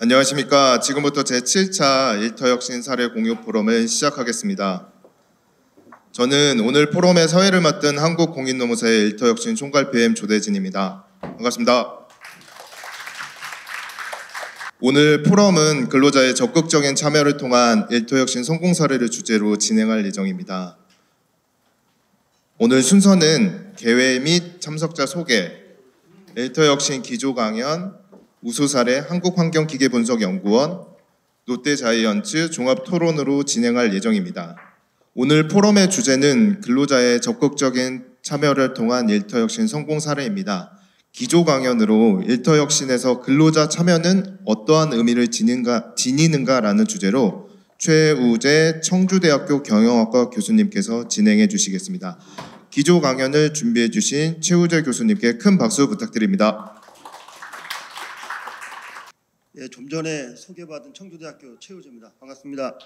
안녕하십니까. 지금부터 제7차 일터혁신 사례 공유 포럼을 시작하겠습니다. 저는 오늘 포럼의 사회를 맡은 한국공인노무사의 일터혁신 총괄 PM 조대진입니다. 반갑습니다. 오늘 포럼은 근로자의 적극적인 참여를 통한 일터혁신 성공 사례를 주제로 진행할 예정입니다. 오늘 순서는 개회 및 참석자 소개, 일터혁신 기조 강연, 우수사례 한국환경기계분석연구원, 롯데자이언츠 종합토론으로 진행할 예정입니다. 오늘 포럼의 주제는 근로자의 적극적인 참여를 통한 일터혁신 성공 사례입니다. 기조 강연으로 일터혁신에서 근로자 참여는 어떠한 의미를 지니는가라는 주제로 최우재 청주대학교 경영학과 교수님께서 진행해 주시겠습니다. 기조 강연을 준비해 주신 최우재 교수님께 큰 박수 부탁드립니다. 예, 좀 전에 소개받은 청주대학교 최우재입니다. 반갑습니다.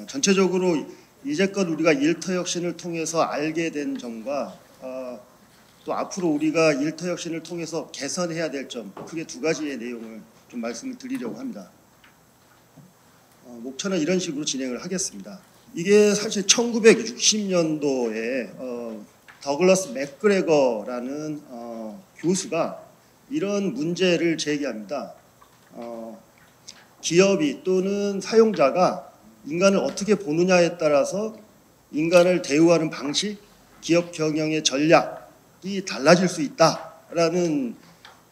전체적으로 이제껏 우리가 일터혁신을 통해서 알게 된 점과 또 앞으로 우리가 일터혁신을 통해서 개선해야 될 점, 크게 두 가지의 내용을 좀 말씀을 드리려고 합니다. 목차는 이런 식으로 진행을 하겠습니다. 이게 사실 1960년도에 더글러스 맥그레거라는 교수가 이런 문제를 제기합니다. 기업이 또는 사용자가 인간을 어떻게 보느냐에 따라서 인간을 대우하는 방식, 기업 경영의 전략이 달라질 수 있다라는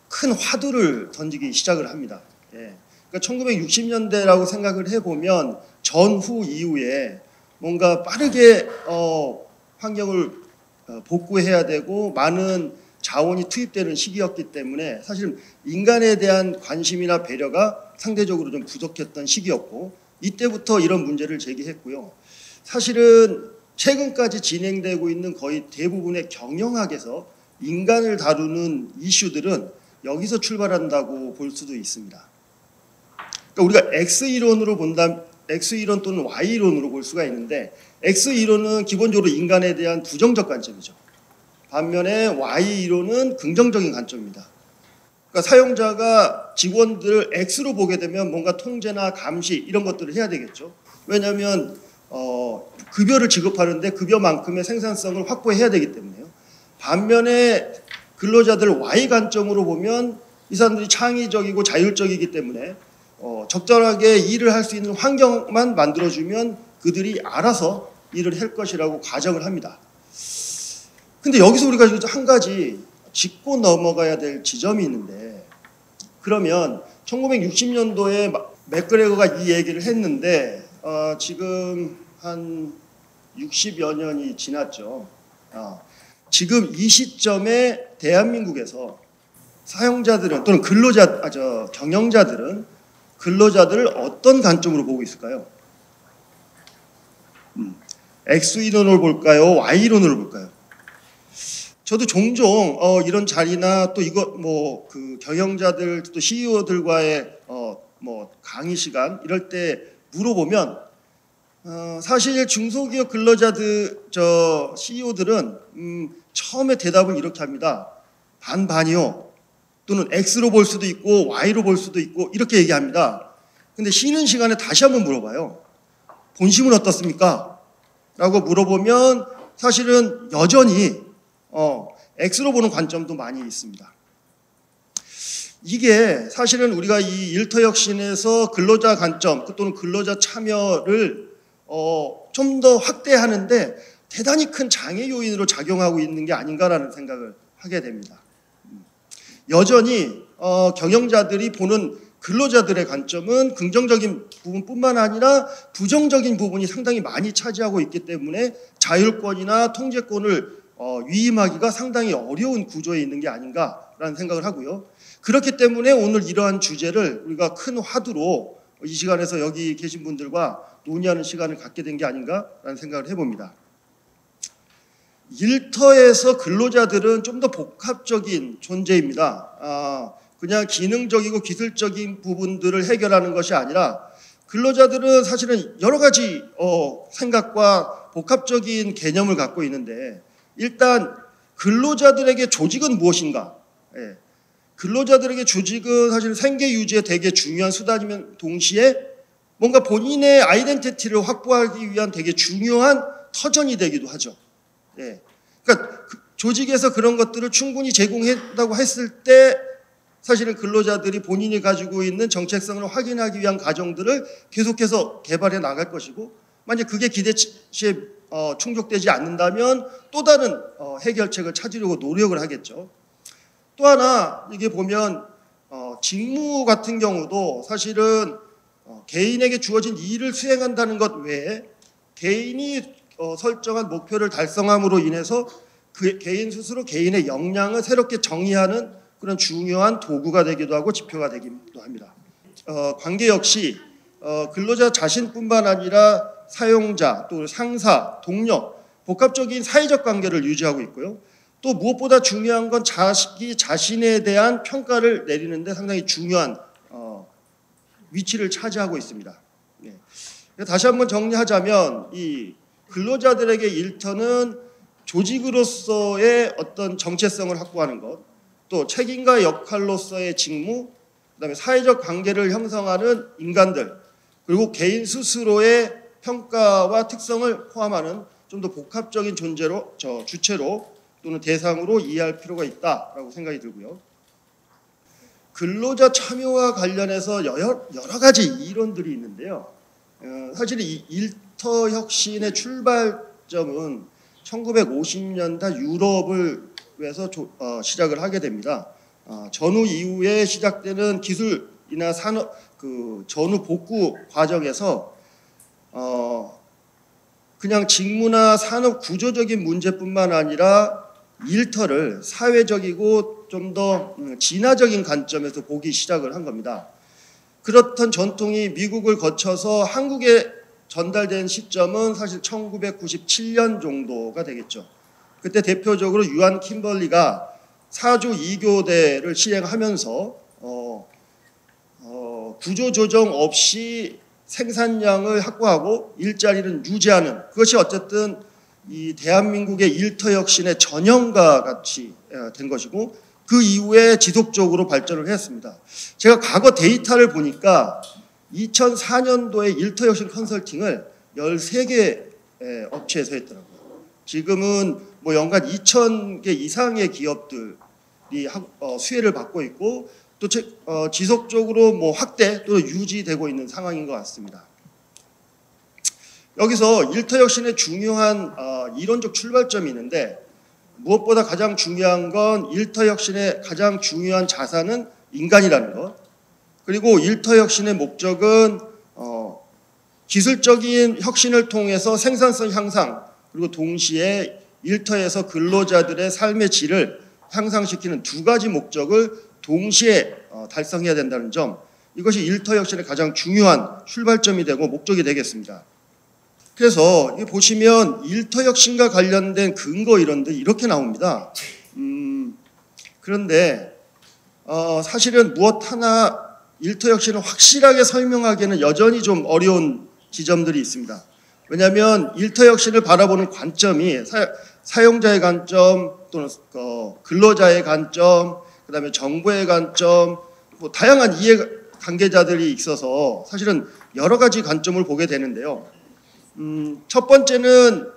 큰 화두를 던지기 시작을 합니다. 예. 그러니까 1960년대라고 생각을 해보면 전후 이후에 뭔가 빠르게 환경을 복구해야 되고 많은 자원이 투입되는 시기였기 때문에 사실 인간에 대한 관심이나 배려가 상대적으로 좀 부족했던 시기였고 이때부터 이런 문제를 제기했고요. 사실은 최근까지 진행되고 있는 거의 대부분의 경영학에서 인간을 다루는 이슈들은 여기서 출발한다고 볼 수도 있습니다. 그러니까 우리가 X이론으로 X이론 또는 Y이론으로 볼 수가 있는데 X이론은 기본적으로 인간에 대한 부정적 관점이죠. 반면에 Y이론은 긍정적인 관점입니다. 그러니까 사용자가 직원들을 X로 보게 되면 뭔가 통제나 감시 이런 것들을 해야 되겠죠. 왜냐하면 급여를 지급하는데 급여만큼의 생산성을 확보해야 되기 때문에요. 반면에 근로자들 Y 관점으로 보면 이 사람들이 창의적이고 자율적이기 때문에 적절하게 일을 할 수 있는 환경만 만들어주면 그들이 알아서 일을 할 것이라고 가정을 합니다. 근데 여기서 우리가 한 가지 짚고 넘어가야 될 지점이 있는데 그러면 1960년도에 맥그레거가 이 얘기를 했는데 지금 한 60여 년이 지났죠. 지금 이 시점에 대한민국에서 사용자들은 또는 경영자들은 근로자들을 어떤 관점으로 보고 있을까요? X이론으로 볼까요? Y이론으로 볼까요? 저도 종종 이런 자리나 또 그 경영자들 또 CEO들과의 강의 시간 이럴 때 물어보면 사실 중소기업 근로자들 CEO들은 처음에 대답을 이렇게 합니다. 반반이요. 또는 X로 볼 수도 있고 Y로 볼 수도 있고 이렇게 얘기합니다. 근데 쉬는 시간에 다시 한번 물어봐요. 본심은 어떻습니까? 라고 물어보면 사실은 여전히 X로 보는 관점도 많이 있습니다. 이게 사실은 우리가 이 일터혁신에서 근로자 관점 또는 근로자 참여를 좀 더 확대하는데 대단히 큰 장애 요인으로 작용하고 있는 게 아닌가라는 생각을 하게 됩니다. 여전히 경영자들이 보는 근로자들의 관점은 긍정적인 부분뿐만 아니라 부정적인 부분이 상당히 많이 차지하고 있기 때문에 자율권이나 통제권을 위임하기가 상당히 어려운 구조에 있는 게 아닌가라는 생각을 하고요. 그렇기 때문에 오늘 이러한 주제를 우리가 큰 화두로 이 시간에서 여기 계신 분들과 논의하는 시간을 갖게 된 게 아닌가라는 생각을 해봅니다. 일터에서 근로자들은 좀 더 복합적인 존재입니다. 그냥 기능적이고 기술적인 부분들을 해결하는 것이 아니라 근로자들은 사실은 여러 가지 생각과 복합적인 개념을 갖고 있는데 일단 근로자들에게 조직은 무엇인가? 근로자들에게 조직은 사실 생계 유지에 되게 중요한 수단이면 동시에 뭔가 본인의 아이덴티티를 확보하기 위한 되게 중요한 터전이 되기도 하죠. 예. 그러니까 조직에서 그런 것들을 충분히 제공했다고 했을 때 사실은 근로자들이 본인이 가지고 있는 정체성을 확인하기 위한 과정들을 계속해서 개발해 나갈 것이고, 만약 그게 기대치에 충족되지 않는다면 또 다른 해결책을 찾으려고 노력을 하겠죠. 또 하나 이게 보면 직무 같은 경우도 사실은 개인에게 주어진 일을 수행한다는 것 외에 개인이 설정한 목표를 달성함으로 인해서 그 개인 스스로 개인의 역량을 새롭게 정의하는 그런 중요한 도구가 되기도 하고 지표가 되기도 합니다. 관계 역시 근로자 자신뿐만 아니라 사용자, 또 상사, 동료, 복합적인 사회적 관계를 유지하고 있고요. 또 무엇보다 중요한 건 자기 자신에 대한 평가를 내리는데 상당히 중요한 위치를 차지하고 있습니다. 네. 다시 한번 정리하자면 이 근로자들에게 일터는 조직으로서의 어떤 정체성을 확보하는 것, 또 책임과 역할로서의 직무, 그다음에 사회적 관계를 형성하는 인간들, 그리고 개인 스스로의 평가와 특성을 포함하는 좀 더 복합적인 존재로, 주체로 또는 대상으로 이해할 필요가 있다라고 생각이 들고요. 근로자 참여와 관련해서 여러 가지 이론들이 있는데요. 사실 이 일터 혁신의 출발점은 1950년대 유럽을 위해서 시작을 하게 됩니다. 전후 이후에 시작되는 기술이나 산업 전후 복구 과정에서 그냥 직무나 산업 구조적인 문제뿐만 아니라 일터를 사회적이고 좀 더 진화적인 관점에서 보기 시작을 한 겁니다. 그렇던 전통이 미국을 거쳐서 한국에 전달된 시점은 사실 1997년 정도가 되겠죠. 그때 대표적으로 유한 킴벌리가 사주 2교대를 시행하면서 구조조정 없이 생산량을 확보하고 일자리를 유지하는, 그것이 어쨌든 이 대한민국의 일터 혁신의 전형과 같이 된 것이고, 그 이후에 지속적으로 발전을 했습니다. 제가 과거 데이터를 보니까 2004년도에 일터 혁신 컨설팅을 13개 업체에서 했더라고요. 지금은 뭐 연간 2,000개 이상의 기업들이 수혜를 받고 있고, 또 지속적으로 뭐 확대 또 유지되고 있는 상황인 것 같습니다. 여기서 일터 혁신의 중요한 이론적 출발점이 있는데, 무엇보다 가장 중요한 건 일터 혁신의 가장 중요한 자산은 인간이라는 것, 그리고 일터 혁신의 목적은 기술적인 혁신을 통해서 생산성 향상, 그리고 동시에 일터에서 근로자들의 삶의 질을 향상시키는 두 가지 목적을 동시에 달성해야 된다는 점, 이것이 일터 혁신의 가장 중요한 출발점이 되고 목적이 되겠습니다. 그래서 보시면 일터 혁신과 관련된 근거 이론들 이렇게 나옵니다. 그런데 사실은 무엇 하나 일터 혁신을 확실하게 설명하기에는 여전히 좀 어려운 지점들이 있습니다. 왜냐하면 일터 혁신을 바라보는 관점이 사용자의 관점, 또는 근로자의 관점, 그다음에 정부의 관점, 뭐 다양한 이해 관계자들이 있어서 사실은 여러 가지 관점을 보게 되는데요. 첫 번째는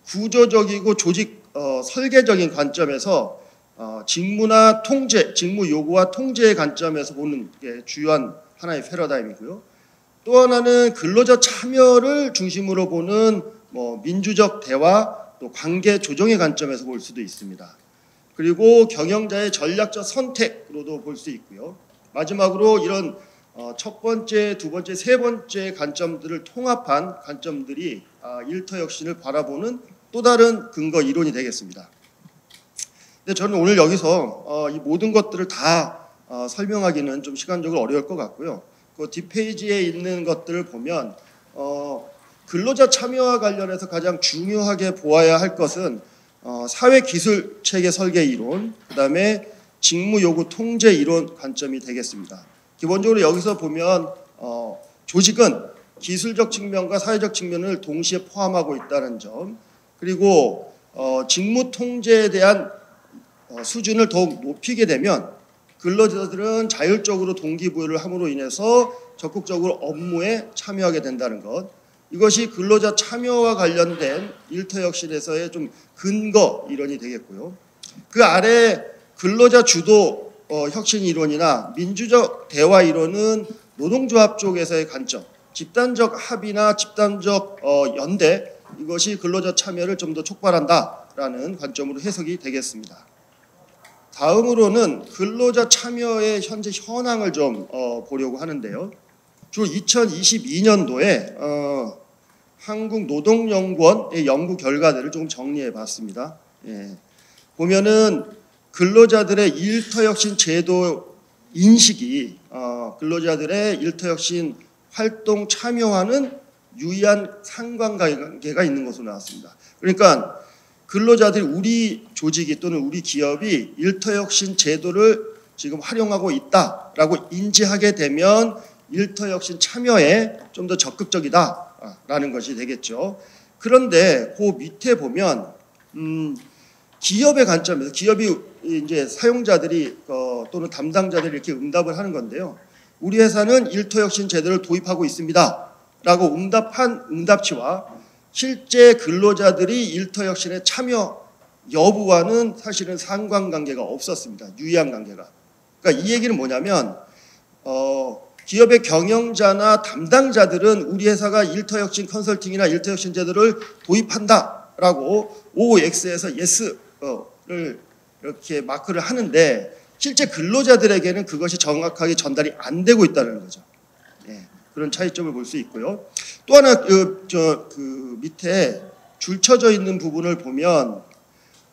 구조적이고 조직 설계적인 관점에서 직무나 통제, 직무 요구와 통제의 관점에서 보는 게 주요한 하나의 패러다임이고요. 또 하나는 근로자 참여를 중심으로 보는 뭐 민주적 대화, 또 관계 조정의 관점에서 볼 수도 있습니다. 그리고 경영자의 전략적 선택으로도 볼 수 있고요. 마지막으로 이런 첫 번째, 두 번째, 세 번째 관점들을 통합한 관점들이 일터 혁신을 바라보는 또 다른 근거 이론이 되겠습니다. 근데 저는 오늘 여기서 이 모든 것들을 다 설명하기는 좀 시간적으로 어려울 것 같고요. 그 뒷페이지에 있는 것들을 보면 근로자 참여와 관련해서 가장 중요하게 보아야 할 것은 사회기술체계 설계 이론, 그 다음에 직무 요구 통제 이론 관점이 되겠습니다. 기본적으로 여기서 보면 조직은 기술적 측면과 사회적 측면을 동시에 포함하고 있다는 점, 그리고 직무 통제에 대한 수준을 더욱 높이게 되면 근로자들은 자율적으로 동기부여를 함으로 인해서 적극적으로 업무에 참여하게 된다는 것. 이것이 근로자 참여와 관련된 일터혁신에서의 좀 근거 이론이 되겠고요. 그 아래 근로자 주도 혁신 이론이나 민주적 대화 이론은 노동조합 쪽에서의 관점, 집단적 합의나 집단적 연대, 이것이 근로자 참여를 좀 더 촉발한다라는 관점으로 해석이 되겠습니다. 다음으로는 근로자 참여의 현재 현황을 좀 보려고 하는데요. 주로 2022년도에 한국노동연구원의 연구 결과들을 좀 정리해 봤습니다. 예. 보면은 근로자들의 일터혁신 제도 인식이 근로자들의 일터혁신 활동 참여와는 유의한 상관관계가 있는 것으로 나왔습니다. 그러니까 근로자들이 우리 조직이 또는 우리 기업이 일터혁신 제도를 지금 활용하고 있다라고 인지하게 되면 일터혁신 참여에 좀 더 적극적이다라는 것이 되겠죠. 그런데 그 밑에 보면 기업의 관점에서 기업이 이제 사용자들이 또는 담당자들이 이렇게 응답을 하는 건데요. 우리 회사는 일터혁신 제도를 도입하고 있습니다라고 응답한 응답치와 실제 근로자들이 일터혁신에 참여 여부와는 사실은 상관관계가 없었습니다. 유의한 관계가. 그러니까 이 얘기는 뭐냐면 기업의 경영자나 담당자들은 우리 회사가 일터혁신 컨설팅이나 일터혁신 제도를 도입한다라고 OX에서 YES를 이렇게 마크를 하는데 실제 근로자들에게는 그것이 정확하게 전달이 안 되고 있다는 거죠. 예, 그런 차이점을 볼 수 있고요. 또 하나 그 밑에 줄 쳐져 있는 부분을 보면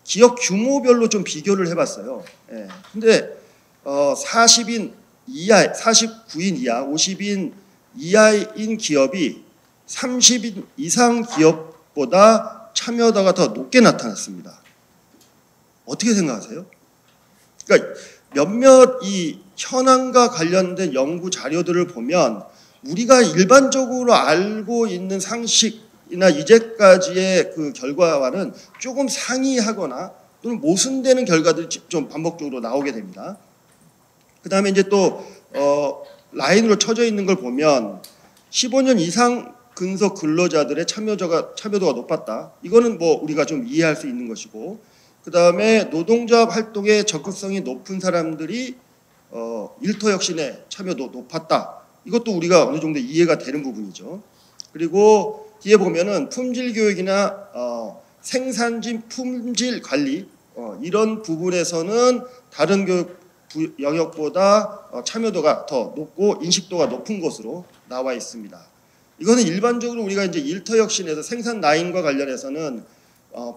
기업 규모별로 좀 비교를 해봤어요. 예, 근데 40인 이하, 49인 이하, 50인 이하인 기업이 30인 이상 기업보다 참여도가 더 높게 나타났습니다. 어떻게 생각하세요? 그러니까 몇몇 이 현황과 관련된 연구 자료들을 보면 우리가 일반적으로 알고 있는 상식이나 이제까지의 그 결과와는 조금 상이하거나 또는 모순되는 결과들이 좀 반복적으로 나오게 됩니다. 그 다음에 이제 또 라인으로 쳐져 있는 걸 보면 15년 이상 근속 근로자들의 참여도가 높았다. 이거는 뭐 우리가 좀 이해할 수 있는 것이고, 그 다음에 노동조합 활동에 적극성이 높은 사람들이 일터혁신에 참여도 높았다. 이것도 우리가 어느 정도 이해가 되는 부분이죠. 그리고 뒤에 보면은 품질 교육이나 생산진 품질 관리 이런 부분에서는 다른 교육 영역보다 참여도가 더 높고 인식도가 높은 것으로 나와 있습니다. 이거는 일반적으로 우리가 이제 일터혁신에서 생산 라인과 관련해서는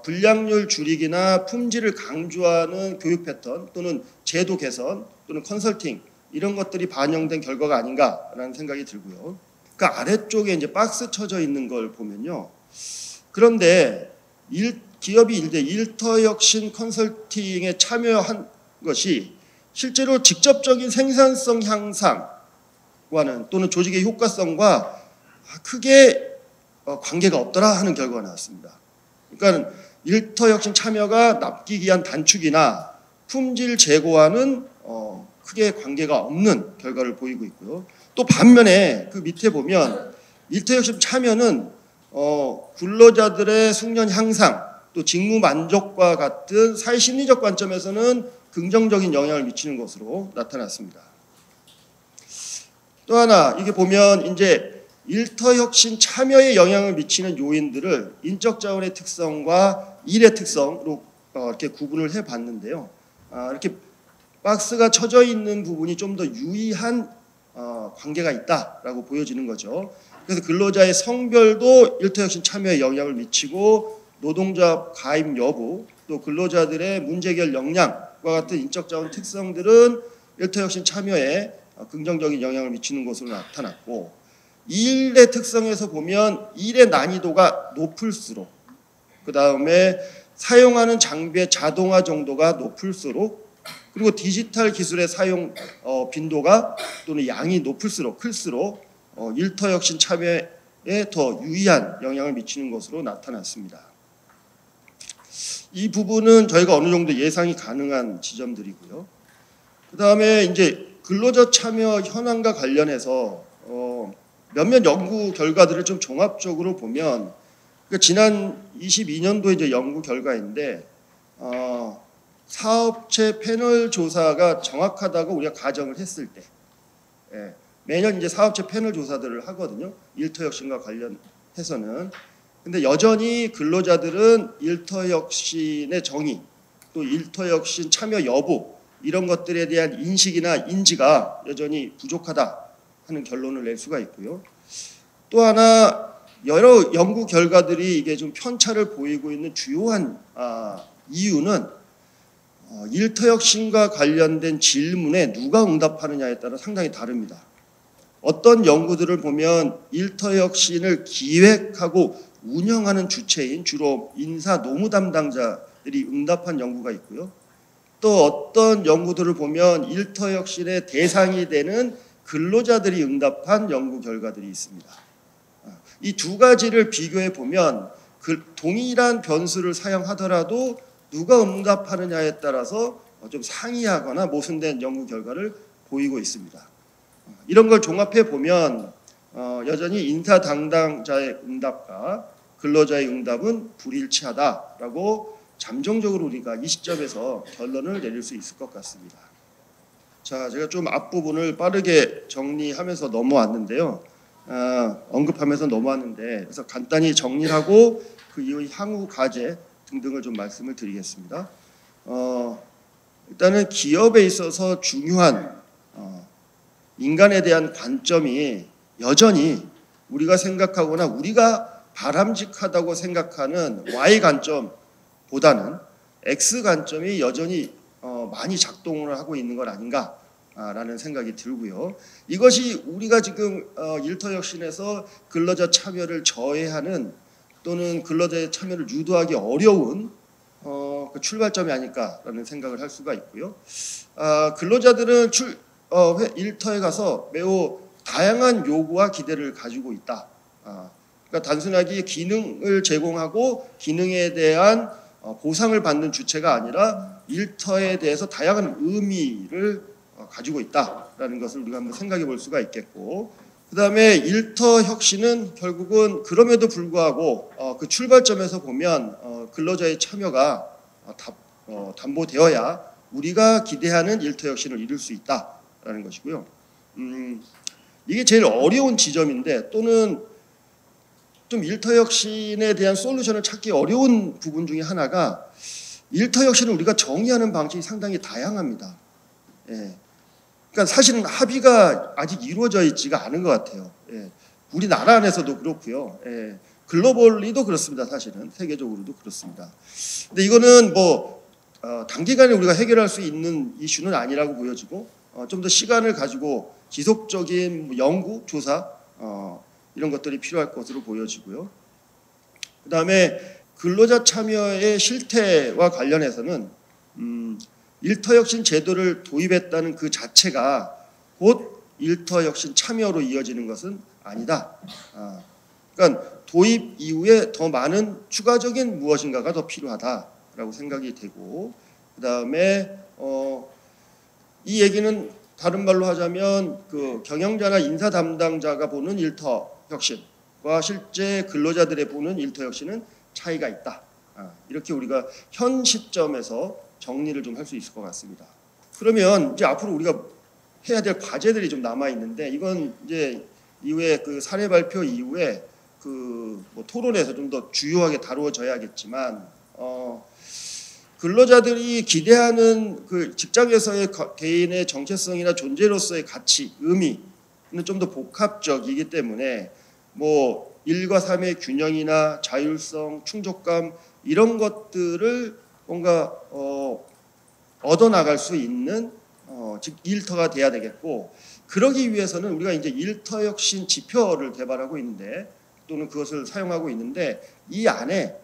불량률 줄이기나 품질을 강조하는 교육 패턴 또는 제도 개선 또는 컨설팅 이런 것들이 반영된 결과가 아닌가라는 생각이 들고요. 그 아래쪽에 이제 박스 쳐져 있는 걸 보면요. 그런데 기업이 이제 일터혁신 컨설팅에 참여한 것이 실제로 직접적인 생산성 향상과는 또는 조직의 효과성과 크게 관계가 없더라 하는 결과가 나왔습니다. 그러니까 일터혁신 참여가 납기 기한 단축이나 품질 제고와는 크게 관계가 없는 결과를 보이고 있고요. 또 반면에 그 밑에 보면 일터혁신 참여는 근로자들의 숙련 향상 또 직무 만족과 같은 사회심리적 관점에서는 긍정적인 영향을 미치는 것으로 나타났습니다. 또 하나 이게 보면 이제 일터혁신 참여에 영향을 미치는 요인들을 인적 자원의 특성과 일의 특성으로 이렇게 구분을 해봤는데요. 이렇게 박스가 쳐져 있는 부분이 좀 더 유의한 관계가 있다라고 보여지는 거죠. 그래서 근로자의 성별도 일터혁신 참여에 영향을 미치고 노동조합 가입 여부 또 근로자들의 문제해결 역량과 같은 인적 자원 특성들은 일터혁신 참여에 긍정적인 영향을 미치는 것으로 나타났고 일의 특성에서 보면 일의 난이도가 높을수록 그 다음에 사용하는 장비의 자동화 정도가 높을수록 그리고 디지털 기술의 사용 빈도가 또는 양이 클수록 일터혁신 참여에 더 유의한 영향을 미치는 것으로 나타났습니다. 이 부분은 저희가 어느 정도 예상이 가능한 지점들이고요. 그다음에 이제 근로자 참여 현황과 관련해서 몇몇 연구 결과들을 좀 종합적으로 보면 그러니까 지난 22년도 이제 연구 결과인데 사업체 패널 조사가 정확하다고 우리가 가정을 했을 때 매년 이제 사업체 패널 조사들을 하거든요. 일터혁신과 관련해서는. 근데 여전히 근로자들은 일터혁신의 정의 또 일터혁신 참여 여부 이런 것들에 대한 인식이나 인지가 여전히 부족하다 하는 결론을 낼 수가 있고요. 또 하나 여러 연구 결과들이 이게 좀 편차를 보이고 있는 주요한 이유는 일터혁신과 관련된 질문에 누가 응답하느냐에 따라 상당히 다릅니다. 어떤 연구들을 보면 일터혁신을 기획하고 운영하는 주체인 주로 인사 노무 담당자들이 응답한 연구가 있고요. 또 어떤 연구들을 보면 일터혁신의 대상이 되는 근로자들이 응답한 연구 결과들이 있습니다. 이 두 가지를 비교해 보면 동일한 변수를 사용하더라도 누가 응답하느냐에 따라서 좀 상이하거나 모순된 연구 결과를 보이고 있습니다. 이런 걸 종합해 보면 여전히 인사 담당자의 응답과 근로자의 응답은 불일치하다라고 잠정적으로 우리가 이 시점에서 결론을 내릴 수 있을 것 같습니다. 자, 제가 좀 앞부분을 빠르게 정리하면서 넘어왔는데요. 언급하면서 넘어왔는데 그래서 간단히 정리를 하고 그 이후 향후 과제 등등을 좀 말씀을 드리겠습니다. 일단은 기업에 있어서 중요한 인간에 대한 관점이 여전히 우리가 생각하거나 우리가 바람직하다고 생각하는 Y 관점보다는 X 관점이 여전히 많이 작동을 하고 있는 것 아닌가라는 생각이 들고요. 이것이 우리가 지금 일터혁신에서 근로자 참여를 저해하는 또는 근로자의 참여를 유도하기 어려운 그 출발점이 아닐까라는 생각을 할 수가 있고요. 근로자들은 일터에 가서 매우 다양한 요구와 기대를 가지고 있다. 그러니까 단순하게 기능을 제공하고 기능에 대한 보상을 받는 주체가 아니라 일터에 대해서 다양한 의미를 가지고 있다라는 것을 우리가 한번 생각해 볼 수가 있겠고, 그 다음에 일터 혁신은 결국은 그럼에도 불구하고 그 출발점에서 보면 근로자의 참여가 담보되어야 우리가 기대하는 일터 혁신을 이룰 수 있다라는 것이고요. 이게 제일 어려운 지점인데 또는 좀 일터혁신에 대한 솔루션을 찾기 어려운 부분 중에 하나가 일터혁신을 우리가 정의하는 방식이 상당히 다양합니다. 그러니까 사실은 합의가 아직 이루어져 있지가 않은 것 같아요. 우리나라 안에서도 그렇고요. 글로벌리도 그렇습니다. 사실은 세계적으로도 그렇습니다. 근데 이거는 뭐 단기간에 우리가 해결할 수 있는 이슈는 아니라고 보여지고 좀 더 시간을 가지고 지속적인 연구, 조사 이런 것들이 필요할 것으로 보여지고요. 그 다음에 근로자 참여의 실태와 관련해서는 일터혁신 제도를 도입했다는 그 자체가 곧 일터혁신 참여로 이어지는 것은 아니다. 그러니까 도입 이후에 더 많은 추가적인 무엇인가가 더 필요하다라고 생각이 되고, 그 다음에 이 얘기는 다른 말로 하자면 그 경영자나 인사 담당자가 보는 일터 혁신과 실제 근로자들의 보는 일터 혁신은 차이가 있다. 이렇게 우리가 현 시점에서 정리를 좀 할 수 있을 것 같습니다. 그러면 이제 앞으로 우리가 해야 될 과제들이 좀 남아 있는데 이건 이제 이후에 그 사례 발표 이후에 그 뭐 토론에서 좀 더 주요하게 다루어져야겠지만 근로자들이 기대하는 그 직장에서의 개인의 정체성이나 존재로서의 가치, 의미는 좀 더 복합적이기 때문에 뭐 일과 삶의 균형이나 자율성, 충족감 이런 것들을 뭔가 얻어나갈 수 있는 즉 일터가 돼야 되겠고, 그러기 위해서는 우리가 이제 일터혁신 지표를 개발하고 있는데 또는 그것을 사용하고 있는데 이 안에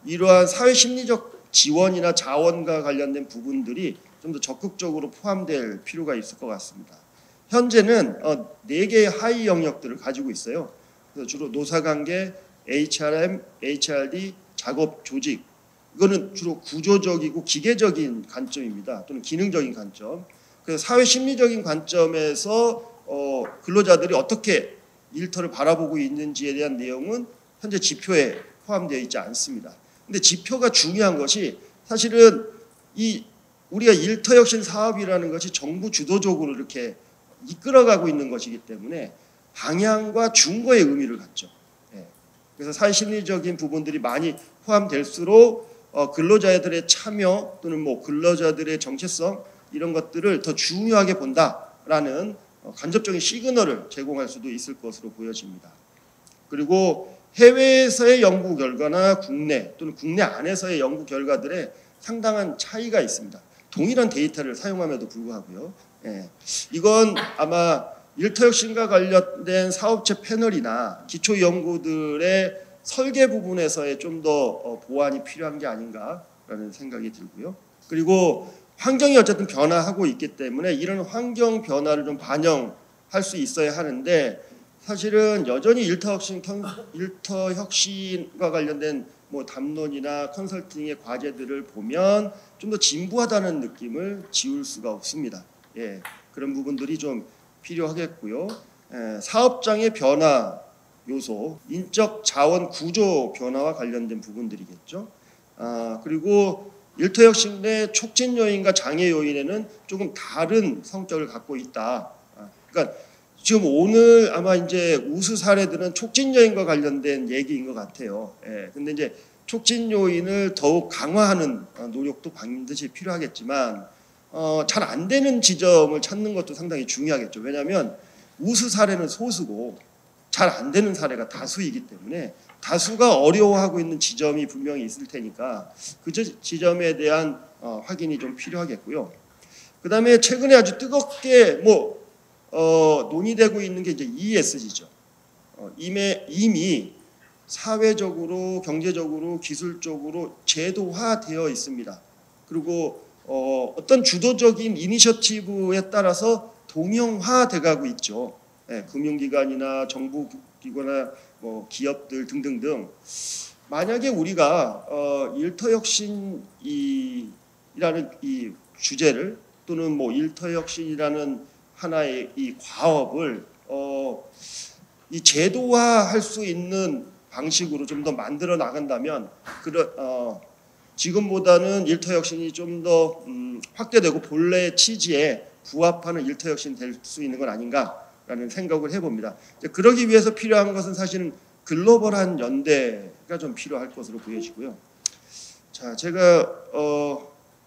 이러한 사회심리적 지원이나 자원과 관련된 부분들이 좀 더 적극적으로 포함될 필요가 있을 것 같습니다. 현재는 4개의 하위 영역들을 가지고 있어요. 그래서 주로 노사관계, HRM, HRD, 작업 조직 이거는 주로 구조적이고 기계적인 관점입니다. 또는 기능적인 관점. 그래서 사회 심리적인 관점에서 근로자들이 어떻게 일터를 바라보고 있는지에 대한 내용은 현재 지표에 포함되어 있지 않습니다. 근데 지표가 중요한 것이 사실은 우리가 일터혁신 사업이라는 것이 정부 주도적으로 이렇게 이끌어가고 있는 것이기 때문에 방향과 준거의 의미를 갖죠. 그래서 사회심리적인 부분들이 많이 포함될수록 근로자들의 참여 또는 뭐 근로자들의 정체성 이런 것들을 더 중요하게 본다라는 간접적인 시그널을 제공할 수도 있을 것으로 보여집니다. 그리고 해외에서의 연구 결과나 국내 또는 국내 안에서의 연구 결과들에 상당한 차이가 있습니다. 동일한 데이터를 사용함에도 불구하고요. 이건 아마 일터혁신과 관련된 사업체 패널이나 기초 연구들의 설계 부분에서의 좀 더 보완이 필요한 게 아닌가라는 생각이 들고요. 그리고 환경이 어쨌든 변화하고 있기 때문에 이런 환경 변화를 좀 반영할 수 있어야 하는데 사실은 여전히 일터혁신과 관련된 뭐 담론이나 컨설팅의 과제들을 보면 좀 더 진부하다는 느낌을 지울 수가 없습니다. 그런 부분들이 좀 필요하겠고요. 사업장의 변화 요소, 인적 자원 구조 변화와 관련된 부분들이겠죠. 그리고 일터혁신의 촉진 요인과 장애 요인에는 조금 다른 성격을 갖고 있다. 그러니까 지금 오늘 아마 이제 우수 사례들은 촉진 요인과 관련된 얘기인 것 같아요. 근데 이제 촉진 요인을 더욱 강화하는 노력도 반드시 필요하겠지만 잘 안 되는 지점을 찾는 것도 상당히 중요하겠죠. 왜냐하면 우수 사례는 소수고 잘 안 되는 사례가 다수이기 때문에 다수가 어려워하고 있는 지점이 분명히 있을 테니까 그 지점에 대한 확인이 좀 필요하겠고요. 그 다음에 최근에 아주 뜨겁게 논의되고 있는 게 이제 ESG죠. 이미 사회적으로, 경제적으로, 기술적으로 제도화되어 있습니다. 그리고 어떤 주도적인 이니셔티브에 따라서 동형화돼 가고 있죠. 금융기관이나 정부기관이나 기업들 등등등. 만약에 우리가 일터혁신이라는 이 주제를 또는 일터혁신이라는 하나의 이 과업을 이 제도화할 수 있는 방식으로 좀 더 만들어 나간다면 지금보다는 일터혁신이 좀 더 확대되고 본래의 취지에 부합하는 일터혁신이 될 수 있는 건 아닌가라는 생각을 해봅니다. 그러기 위해서 필요한 것은 사실은 글로벌한 연대가 좀 필요할 것으로 보여지고요. 자, 제가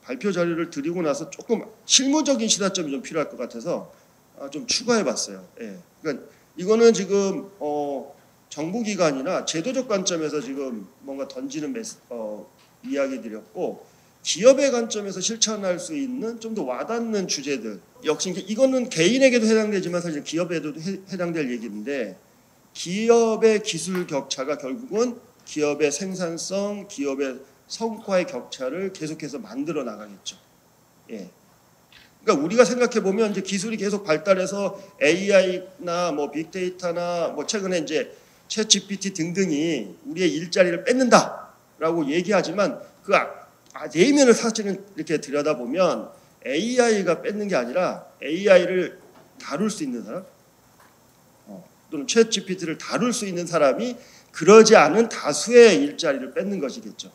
발표 자료를 드리고 나서 조금 실무적인 시사점이 좀 필요할 것 같아서 좀 추가해봤어요. 그러니까 이거는 지금 정부기관이나 제도적 관점에서 지금 뭔가 던지는 이야기드렸고 기업의 관점에서 실천할 수 있는 좀 더 와닿는 주제들 역시 이거는 개인에게도 해당되지만 사실 기업에도 해당될 얘기인데 기업의 기술 격차가 결국은 기업의 생산성, 기업의 성과의 격차를 계속해서 만들어 나가겠죠. 그러니까 우리가 생각해 보면 이제 기술이 계속 발달해서 AI나 빅데이터나 최근에 이제 챗GPT 등등이 우리의 일자리를 뺏는다라고 얘기하지만 그 내면을 사실은 이렇게 들여다보면 AI가 뺏는 게 아니라 AI를 다룰 수 있는 사람 또는 챗GPT를 다룰 수 있는 사람이 그러지 않은 다수의 일자리를 뺏는 것이겠죠.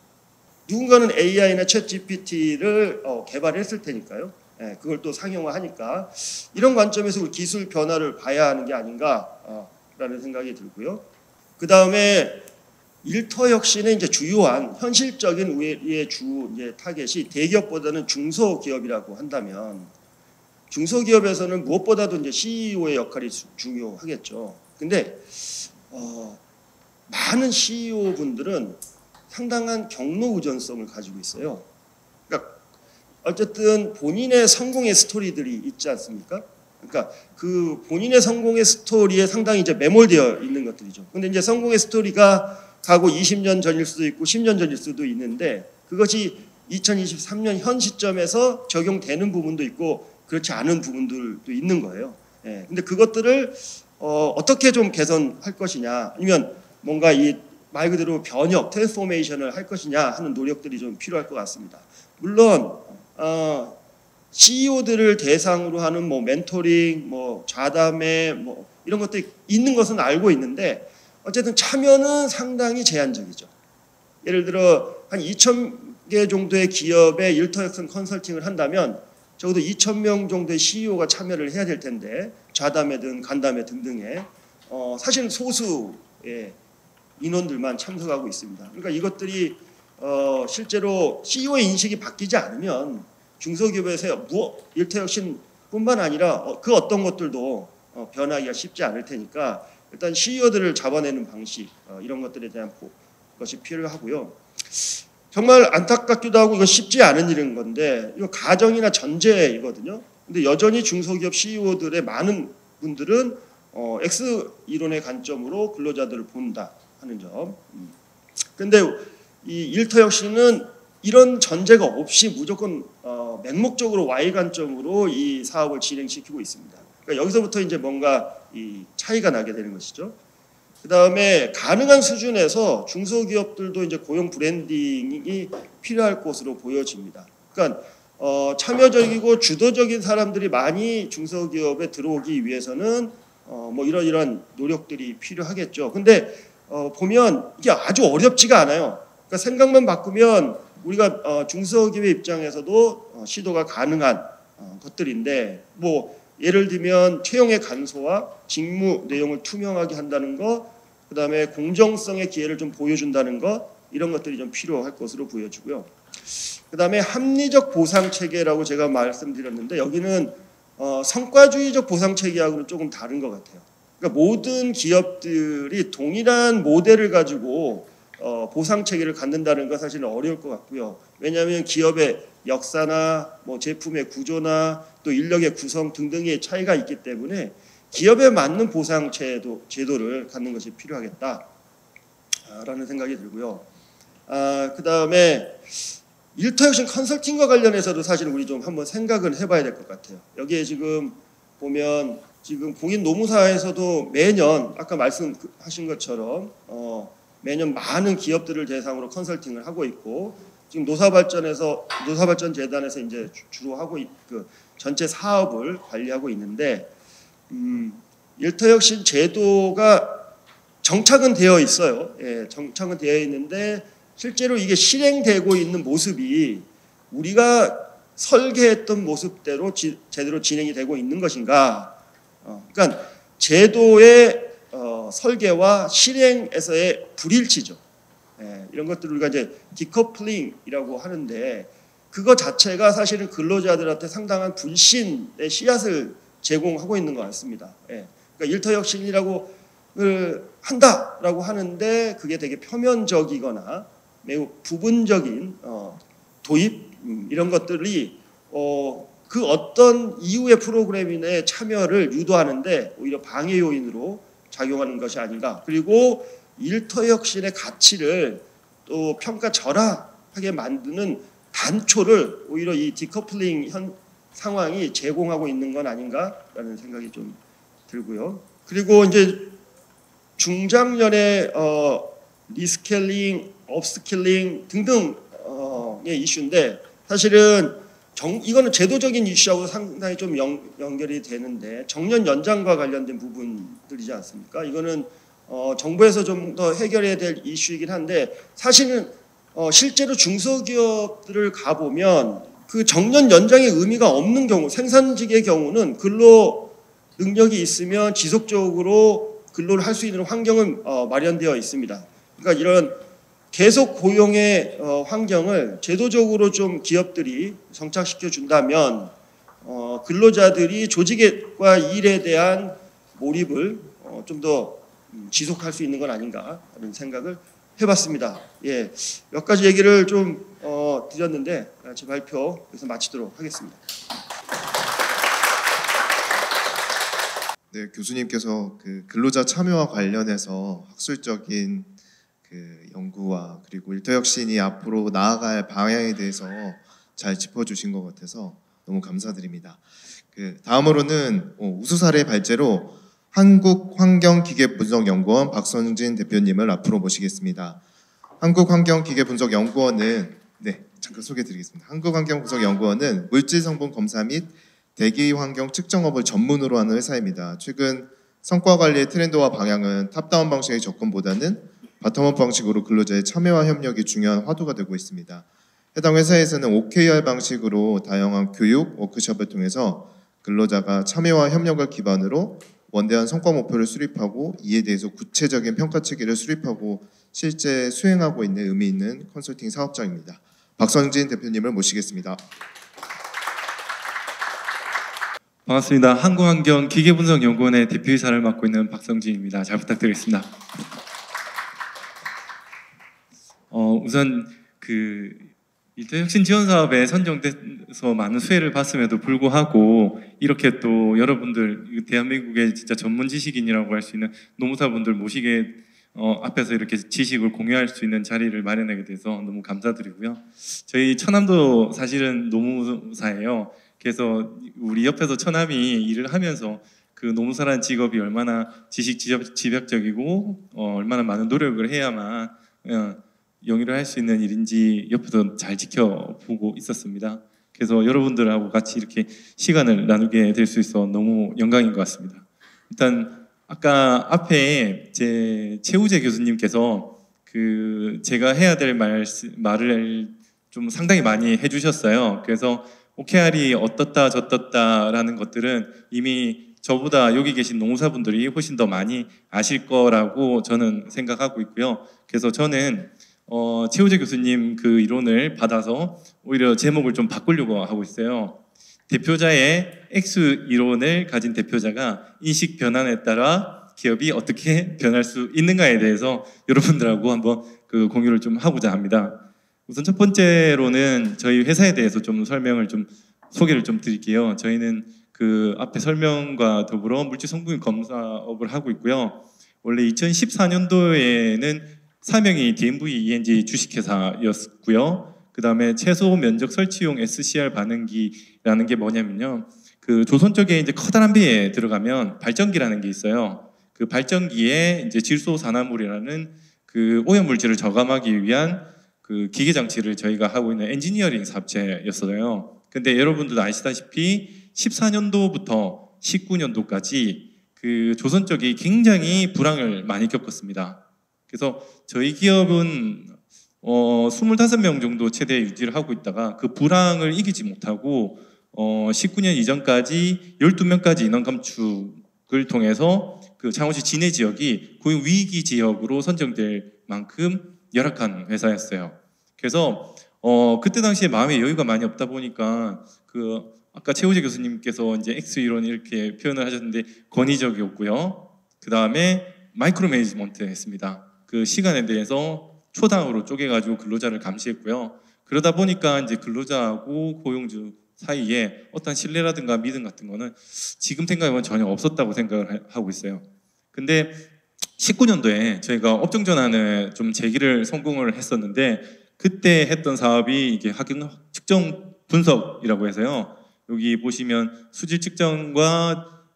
누군가는 AI나 챗GPT를 개발했을 테니까요. 그걸 또 상용화하니까 이런 관점에서 우리 기술 변화를 봐야 하는 게 아닌가라는 생각이 들고요. 그 다음에 일터혁신의 이제 주요한 현실적인 우리의 이제 타겟이 대기업보다는 중소기업이라고 한다면 중소기업에서는 무엇보다도 이제 CEO의 역할이 중요하겠죠. 근데 많은 CEO 분들은 상당한 경로 의존성을 가지고 있어요. 그러니까 어쨌든 본인의 성공의 스토리들이 있지 않습니까? 그러니까 그 본인의 성공의 스토리에 상당히 이제 매몰되어 있는 것들이죠. 근데 이제 성공의 스토리가 가고 20년 전일 수도 있고 10년 전일 수도 있는데 그것이 2023년 현 시점에서 적용되는 부분도 있고 그렇지 않은 부분들도 있는 거예요. 근데 그것들을 어떻게 좀 개선할 것이냐 아니면 뭔가 이 말 그대로 변혁, 트랜스포메이션을 할 것이냐 하는 노력들이 좀 필요할 것 같습니다. 물론 CEO들을 대상으로 하는 뭐 멘토링, 뭐 좌담회, 뭐 이런 것들이 있는 것은 알고 있는데 어쨌든 참여는 상당히 제한적이죠. 예를 들어 한 2,000개 정도의 기업에 일터액션 컨설팅을 한다면 적어도 2,000명 정도의 CEO가 참여를 해야 될 텐데 좌담회든 간담회 등등에 사실 소수의 인원들만 참석하고 있습니다. 그러니까 이것들이 실제로 CEO의 인식이 바뀌지 않으면 중소기업에서 일터혁신뿐만 아니라 그 어떤 것들도 변하기가 쉽지 않을 테니까 일단 CEO들을 잡아내는 방식 이런 것들에 대한 것이 필요하고요. 정말 안타깝기도 하고 이거 쉽지 않은 일인 건데 이거 가정이나 전제이거든요. 근데 여전히 중소기업 CEO들의 많은 분들은 X 이론의 관점으로 근로자들을 본다 하는 점. 근데 이 일터혁신은 이런 전제가 없이 무조건 맹목적으로 Y 관점으로 이 사업을 진행시키고 있습니다. 그러니까 여기서부터 이제 뭔가 이 차이가 나게 되는 것이죠. 그 다음에 가능한 수준에서 중소기업들도 이제 고용 브랜딩이 필요할 것으로 보여집니다. 그러니까 참여적이고 주도적인 사람들이 많이 중소기업에 들어오기 위해서는 뭐 이러이러한 노력들이 필요하겠죠. 근데 보면 이게 아주 어렵지가 않아요. 그러니까 생각만 바꾸면 우리가 중소기업의 입장에서도 시도가 가능한 것들인데 뭐 예를 들면 채용의 간소화, 직무 내용을 투명하게 한다는 것, 그 다음에 공정성의 기회를 좀 보여준다는 것 이런 것들이 좀 필요할 것으로 보여지고요. 그 다음에 합리적 보상 체계라고 제가 말씀드렸는데 여기는 성과주의적 보상 체계하고는 조금 다른 것 같아요. 그러니까 모든 기업들이 동일한 모델을 가지고 보상 체계를 갖는다는 건 사실은 어려울 것 같고요. 왜냐하면 기업의 역사나 뭐 제품의 구조나 또 인력의 구성 등등의 차이가 있기 때문에 기업에 맞는 보상 제도를 갖는 것이 필요하겠다라는 생각이 들고요. 그 다음에 일터혁신 컨설팅과 관련해서도 사실 우리 좀 한번 생각을 해봐야 될 것 같아요. 여기에 지금 보면 지금 공인노무사에서도 매년 아까 말씀하신 것처럼 매년 많은 기업들을 대상으로 컨설팅을 하고 있고 지금 노사발전재단에서 이제 주로 하고 그 전체 사업을 관리하고 있는데 일터혁신 제도가 정착은 되어 있어요. 예, 정착은 되어 있는데 실제로 이게 실행되고 있는 모습이 우리가 설계했던 모습대로 제대로 진행이 되고 있는 것인가? 그러니까 제도의 설계와 실행에서의 불일치죠. 예, 이런 것들을 우리가 이제 디커플링이라고 하는데 그거 자체가 사실은 근로자들한테 상당한 불신의 씨앗을 제공하고 있는 것 같습니다. 예, 그러니까 일터혁신이라고 한다라고 하는데 그게 되게 표면적이거나 매우 부분적인 도입 이런 것들이 그 어떤 이후의 프로그램의 참여를 유도하는데 오히려 방해 요인으로 작용하는 것이 아닌가. 그리고 일터혁신의 가치를 또 평가절하하게 만드는 단초를 오히려 이 디커플링 상황이 제공하고 있는 건 아닌가라는 생각이 좀 들고요. 그리고 이제 중장년의 리스케일링, 업스킬링 등등의 이슈인데 사실은 이거는 제도적인 이슈하고 상당히 좀 연결이 되는데 정년 연장과 관련된 부분들이지 않습니까? 이거는 정부에서 좀 더 해결해야 될 이슈이긴 한데 사실은 실제로 중소기업들을 가보면 그 정년 연장의 의미가 없는 경우 생산직의 경우는 근로 능력이 있으면 지속적으로 근로를 할 수 있는 환경은 마련되어 있습니다. 그러니까 이런 계속 고용의 환경을 제도적으로 좀 기업들이 정착시켜 준다면 근로자들이 조직과 일에 대한 몰입을 좀 더 지속할 수 있는 건 아닌가 하는 생각을 해봤습니다. 예, 몇 가지 얘기를 좀 드렸는데 제 발표 여기서 마치도록 하겠습니다. 네, 교수님께서 그 근로자 참여와 관련해서 학술적인 그 연구와 그리고 일터혁신이 앞으로 나아갈 방향에 대해서 잘 짚어주신 것 같아서 너무 감사드립니다. 그 다음으로는 우수 사례 발제로 한국환경기계분석연구원 박성진 대표님을 앞으로 모시겠습니다. 한국환경기계분석연구원은 잠깐 소개해드리겠습니다. 한국환경분석연구원은 물질성분 검사 및 대기환경 측정업을 전문으로 하는 회사입니다. 최근 성과 관리의 트렌드와 방향은 탑다운 방식의 접근보다는 바텀업 방식으로 근로자의 참여와 협력이 중요한 화두가 되고 있습니다. 해당 회사에서는 OKR 방식으로 다양한 교육, 워크숍을 통해서 근로자가 참여와 협력을 기반으로 원대한 성과 목표를 수립하고 이에 대해서 구체적인 평가 체계를 수립하고 실제 수행하고 있는 의미 있는 컨설팅 사업장입니다. 박성진 대표님을 모시겠습니다. 반갑습니다. 한국환경기계분석연구원의 대표이사를 맡고 있는 박성진입니다. 잘 부탁드리겠습니다. 우선 일터혁신 지원 사업에 선정돼서 많은 수혜를 봤음에도 불구하고 이렇게 또 여러분들 대한민국의 진짜 전문 지식인이라고 할 수 있는 노무사분들 모시게 앞에서 이렇게 지식을 공유할 수 있는 자리를 마련하게 돼서 너무 감사드리고요. 저희 처남도 사실은 노무사예요. 그래서 우리 옆에서 처남이 일을 하면서 그 노무사라는 직업이 얼마나 지식 집약적이고 얼마나 많은 노력을 해야만 영위를 할 수 있는 일인지 옆에서 잘 지켜보고 있었습니다. 그래서 여러분들하고 같이 이렇게 시간을 나누게 될 수 있어 너무 영광인 것 같습니다. 일단 아까 앞에 제 최우재 교수님께서 제가 해야 될 말을 좀 상당히 많이 해주셨어요. 그래서 OKR이 어떻다 저떻다라는 것들은 이미 저보다 여기 계신 노무사분들이 훨씬 더 많이 아실 거라고 저는 생각하고 있고요. 그래서 저는 최우재 교수님 그 이론을 받아서 오히려 제목을 좀 바꾸려고 하고 있어요. 대표자의 X 이론을 가진 대표자가 인식 변환에 따라 기업이 어떻게 변할 수 있는가에 대해서 여러분들하고 한번 공유를 좀 하고자 합니다. 우선 첫 번째로는 저희 회사에 대해서 좀 소개를 좀 드릴게요. 저희는 그 앞에 설명과 더불어 물질 성분 검사업을 하고 있고요. 원래 2014년도에는 사명이 DMV ENG 주식회사였고요. 그 다음에 최소 면적 설치용 SCR 반응기라는 게 뭐냐면요. 그 조선 쪽에 이제 커다란 배에 들어가면 발전기라는 게 있어요. 그 발전기에 이제 질소 산화물이라는 그 오염 물질을 저감하기 위한 그 기계 장치를 저희가 하고 있는 엔지니어링 사업체였어요. 근데 여러분들도 아시다시피 14년도부터 19년도까지 그 조선 쪽이 굉장히 불황을 많이 겪었습니다. 그래서 저희 기업은 25명 정도 최대 유지를 하고 있다가 그 불황을 이기지 못하고 19년 이전까지 12명까지 인원 감축을 통해서 그 창원시 진해 지역이 고용 위기 지역으로 선정될 만큼 열악한 회사였어요. 그래서 그때 당시에 마음의 여유가 많이 없다 보니까 아까 최우재 교수님께서 이제 X 이론 이렇게 표현을 하셨는데 권위적이었고요. 그 다음에 마이크로 매니지먼트 했습니다. 그 시간에 대해서 초당으로 쪼개가지고 근로자를 감시했고요. 그러다 보니까 이제 근로자하고 고용주 사이에 어떤 신뢰라든가 믿음 같은 거는 지금 생각해보면 전혀 없었다고 생각을 하고 있어요. 근데 19년도에 저희가 업종 전환을 좀 제기를 성공을 했었는데 그때 했던 사업이 이게 학용 측정 분석이라고 해서요. 여기 보시면 수질 측정과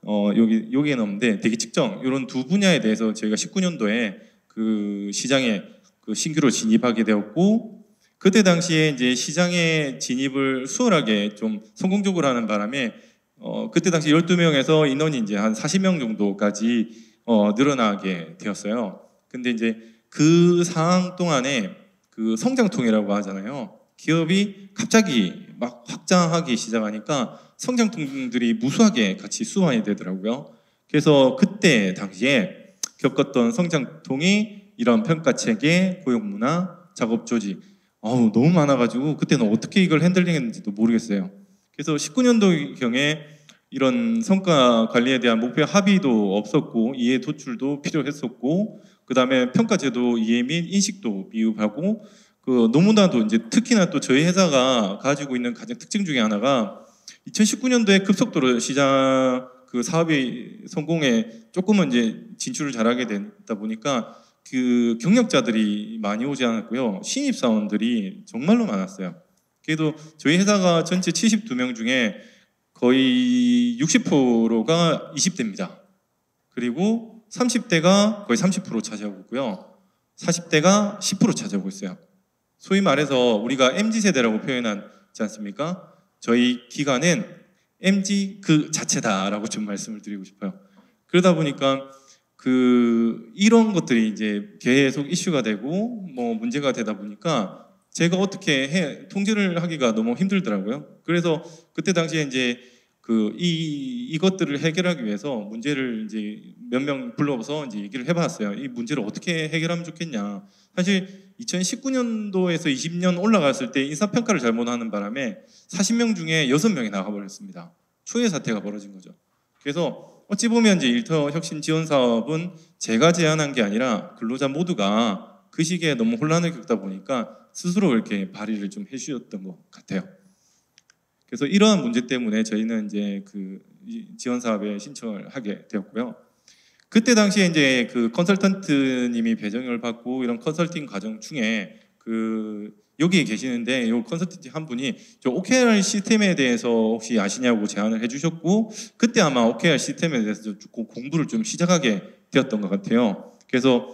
여기에 넣는데 대기 측정 이런 두 분야에 대해서 저희가 19년도에 그 시장에 그 신규로 진입하게 되었고 그때 당시에 이제 시장에 진입을 수월하게 좀 성공적으로 하는 바람에 그때 당시 12명에서 인원이 이제 한 40명 정도까지 늘어나게 되었어요. 근데 이제 그 상황 동안에 그 성장통이라고 하잖아요. 기업이 갑자기 막 확장하기 시작하니까 성장통들이 무수하게 같이 수반이 되더라고요. 그래서 그때 당시에 겪었던 성장통이 이런 평가체계, 고용문화, 작업조직 너무 많아가지고 그때는 어떻게 이걸 핸들링했는지도 모르겠어요. 그래서 19년도경에 이런 성과 관리에 대한 목표 합의도 없었고 이해 도출도 필요했었고 그 다음에 평가제도 이해 및 인식도 미흡하고 너무나도 이제 특히나 또 저희 회사가 가지고 있는 가장 특징 중에 하나가 2019년도에 급속도로 시장 그 사업이 성공에 조금은 이제 진출을 잘하게 되다 보니까 그 경력자들이 많이 오지 않았고요. 신입사원들이 정말로 많았어요. 그래도 저희 회사가 전체 72명 중에 거의 60%가 20대입니다. 그리고 30대가 거의 30% 차지하고 있고요. 40대가 10% 차지하고 있어요. 소위 말해서 우리가 MZ세대라고 표현하지 않습니까? 저희 기관은 MZ 그 자체다라고 좀 말씀을 드리고 싶어요. 그러다 보니까 이런 것들이 이제 계속 이슈가 되고 뭐 문제가 되다 보니까 제가 어떻게 통제를 하기가 너무 힘들더라고요. 그래서 그때 당시에 이제 이것들을 해결하기 위해서 문제를 이제 몇 명 불러서 이제 얘기를 해봤어요. 이 문제를 어떻게 해결하면 좋겠냐. 사실 2019년도에서 20년 올라갔을 때 인사평가를 잘못하는 바람에 40명 중에 6명이 나가버렸습니다. 초유의 사태가 벌어진 거죠. 그래서 어찌 보면 이제 일터 혁신 지원 사업은 제가 제안한 게 아니라 근로자 모두가 그 시기에 너무 혼란을 겪다 보니까 스스로 이렇게 발의를 좀 해주셨던 것 같아요. 그래서 이러한 문제 때문에 저희는 이제 지원 사업에 신청을 하게 되었고요. 그때 당시에 이제 컨설턴트님이 배정을 받고 이런 컨설팅 과정 중에 여기에 계시는데 이 컨설턴트 한 분이 저 OKR 시스템에 대해서 혹시 아시냐고 제안을 해주셨고 그때 아마 OKR 시스템에 대해서 공부를 좀 시작하게 되었던 것 같아요. 그래서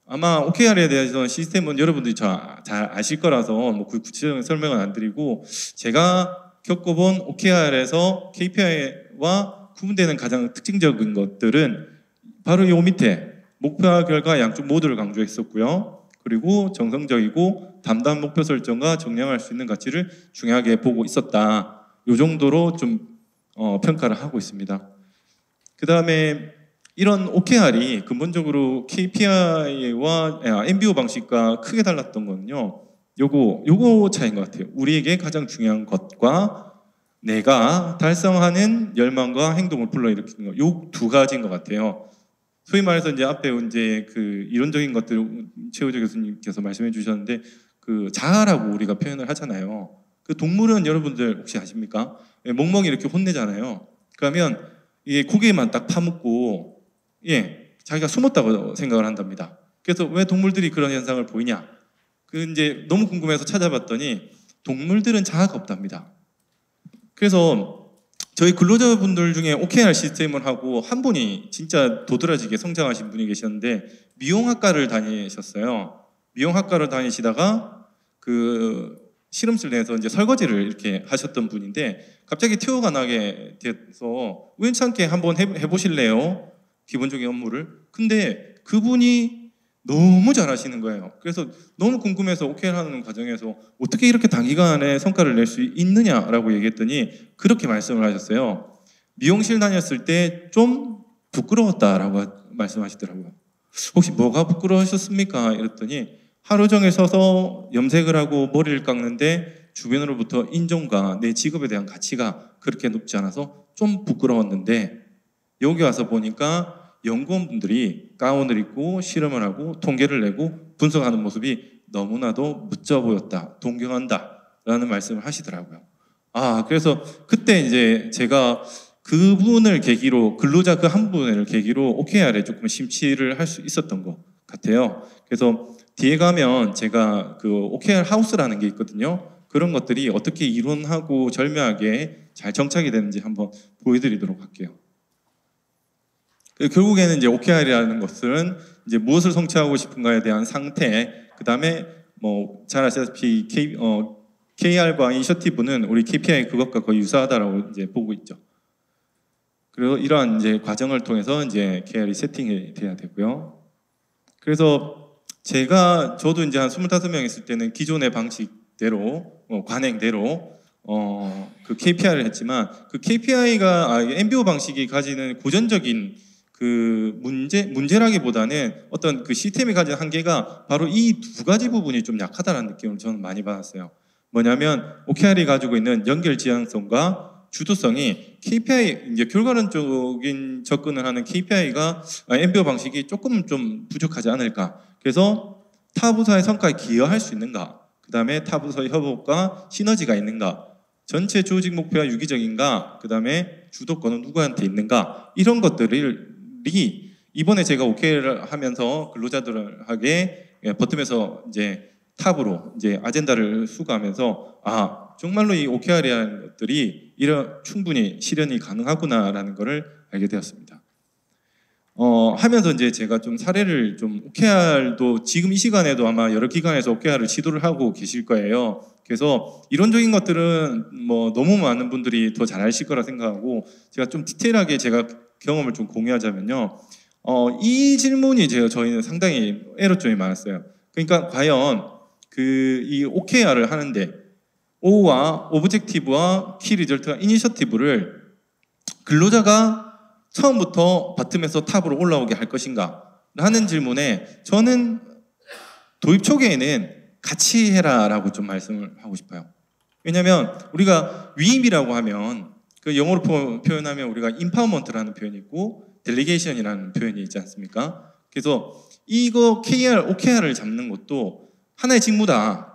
아마 OKR에 대해서 시스템은 여러분들이 잘 아실 거라서 뭐 구체적인 설명은 안 드리고 제가 겪어본 OKR에서 KPI와 구분되는 가장 특징적인 것들은 바로 이 밑에 목표와 결과 양쪽 모두를 강조했었고요. 그리고 정성적이고 담대한 목표 설정과 정량할 수 있는 가치를 중요하게 보고 있었다. 이 정도로 좀 평가를 하고 있습니다. 그 다음에 이런 OKR이 근본적으로 KPI와 MBO 방식과 크게 달랐던 거는요. 요거 차이인 것 같아요. 우리에게 가장 중요한 것과 내가 달성하는 열망과 행동을 불러일으키는 거, 요 두 가지인 것 같아요. 소위 말해서 이제 앞에 이제 이론적인 것들 최우재 교수님께서 말씀해 주셨는데 자아라고 우리가 표현을 하잖아요. 동물은 여러분들 혹시 아십니까? 멍멍이 이렇게 혼내잖아요. 그러면 이게 고개만 딱 파묻고 자기가 숨었다고 생각을 한답니다. 그래서 왜 동물들이 그런 현상을 보이냐? 이제 너무 궁금해서 찾아봤더니 동물들은 자아가 없답니다. 그래서 저희 근로자분들 중에 OKR 시스템을 하고 한 분이 진짜 도드라지게 성장하신 분이 계셨는데 미용학과를 다니셨어요. 미용학과를 다니시다가 실험실 내에서 이제 설거지를 이렇게 하셨던 분인데 갑자기 티오가 나게 돼서 우연찮게 한번 해보실래요? 기본적인 업무를. 근데 그분이 너무 잘하시는 거예요. 그래서 너무 궁금해서 OKR 하는 과정에서 어떻게 이렇게 단기간에 성과를 낼 수 있느냐라고 얘기했더니 그렇게 말씀을 하셨어요. 미용실 다녔을 때 좀 부끄러웠다라고 말씀하시더라고요. 혹시 뭐가 부끄러우셨습니까? 이랬더니 하루 종일 서서 염색을 하고 머리를 깎는데 주변으로부터 인정과 내 직업에 대한 가치가 그렇게 높지 않아서 좀 부끄러웠는데 여기 와서 보니까 연구원분들이 가운을 입고 실험을 하고 통계를 내고 분석하는 모습이 너무나도 멋져 보였다, 동경한다 라는 말씀을 하시더라고요. 그래서 그때 이제 제가 그분을 계기로 근로자 한 분을 계기로 OKR에 조금 심취를 할 수 있었던 것 같아요. 그래서 뒤에 가면 제가 OKR 하우스라는 게 있거든요. 그런 것들이 어떻게 이론하고 절묘하게 잘 정착이 되는지 한번 보여드리도록 할게요. 결국에는 이제 OKR이라는 것은 이제 무엇을 성취하고 싶은가에 대한 상태, 그 다음에 뭐 잘 아시다시피 KR과 이니셔티브는 우리 KPI 그것과 거의 유사하다라고 이제 보고 있죠. 그리고 이러한 이제 과정을 통해서 이제 KR이 세팅이 돼야 되고요. 그래서 저도 이제 한 25명 있을 때는 기존의 방식대로 관행대로 KPI를 했지만 KPI가 MBO 방식이 가지는 고전적인 문제라기보다는 어떤 시스템이 가진 한계가 바로 이 두 가지 부분이 좀 약하다는 느낌을 저는 많이 받았어요. 뭐냐면 OKR이 가지고 있는 연결 지향성과 주도성이 KPI 이제 결과론적인 접근을 하는 KPI가 MBO 방식이 조금 좀 부족하지 않을까. 그래서 타 부서의 성과에 기여할 수 있는가. 그 다음에 타 부서의 협업과 시너지가 있는가. 전체 조직 목표가 유기적인가. 그 다음에 주도권은 누구한테 있는가. 이런 것들이 이번에 제가 OKR을 하면서 근로자들에게 버팀에서 이제 탑으로 이제 아젠다를 수거하면서 정말로 이 OKR이라는 것들이 충분히 실현이 가능하구나라는 것을 알게 되었습니다. 하면서 이제 제가 좀 사례를 좀 OKR도 지금 이 시간에도 아마 여러 기관에서 OKR을 시도를 하고 계실 거예요. 그래서 이론적인 것들은 뭐 너무 많은 분들이 더 잘 아실 거라 생각하고 제가 좀 디테일하게 제가 경험을 좀 공유하자면요. 이 질문이 저희는 상당히 에러점이 많았어요. 그러니까 과연 이 OKR을 하는데 O와 오브젝티브와 키 리절트와 이니셔티브를 근로자가 처음부터 바텀에서 탑으로 올라오게 할 것인가 하는 질문에 저는 도입 초기에는 같이 해라 라고 좀 말씀을 하고 싶어요. 왜냐하면 우리가 위임이라고 하면 그 영어로 표현하면 우리가 임파워먼트라는 표현이 있고 델리게이션이라는 표현이 있지 않습니까? 그래서 이거 OKR을 잡는 것도 하나의 직무다.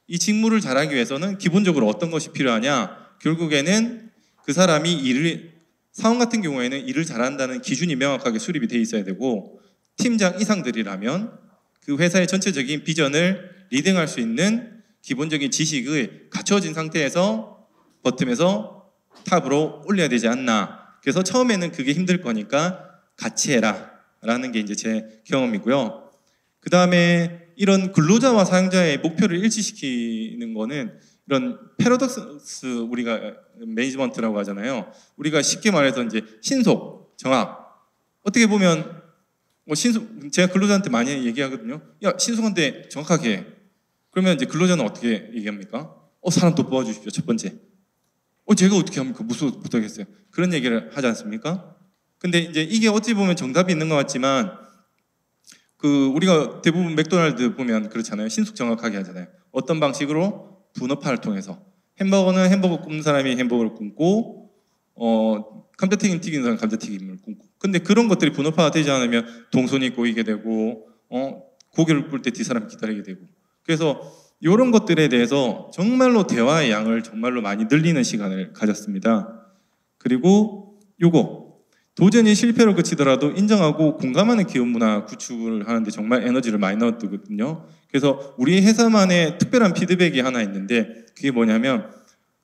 이 직무를 잘하기 위해서는 기본적으로 어떤 것이 필요하냐? 결국에는 그 사람이 사원 같은 경우에는 일을 잘한다는 기준이 명확하게 수립이 돼 있어야 되고 팀장 이상들이라면 그 회사의 전체적인 비전을 리딩할 수 있는 기본적인 지식이 갖춰진 상태에서 버텀에서 탑으로 올려야 되지 않나. 그래서 처음에는 그게 힘들 거니까 같이 해라 라는 게 이제 제 경험이고요. 그 다음에 이런 근로자와 사용자의 목표를 일치시키는 거는 이런 패러독스 우리가 매니지먼트라고 하잖아요. 우리가 쉽게 말해서 이제 신속, 정확. 어떻게 보면 제가 근로자한테 많이 얘기하거든요. 야, 신속한데 정확하게 해. 그러면 이제 근로자는 어떻게 얘기합니까? 사람 더 뽑아주십시오. 첫 번째. 제가 어떻게 합니까? 못하겠어요. 그런 얘기를 하지 않습니까? 근데 이제 이게 어찌 보면 정답이 있는 것 같지만 우리가 대부분 맥도날드 보면 그렇잖아요. 신속 정확하게 하잖아요. 어떤 방식으로? 분업화를 통해서. 햄버거는 햄버거 굽는 사람이 햄버거를 굽고 감자튀김 튀기는 사람은 감자튀김을 굽고. 근데 그런 것들이 분업화가 되지 않으면 동선이 꼬이게 되고 고기를 굽을 때 뒷사람이 기다리게 되고. 그래서 이런 것들에 대해서 정말로 대화의 양을 정말로 많이 늘리는 시간을 가졌습니다. 그리고 도전이 실패로 그치더라도 인정하고 공감하는 기업 문화 구축을 하는데 정말 에너지를 많이 넣었거든요. 그래서 우리 회사만의 특별한 피드백이 하나 있는데 그게 뭐냐면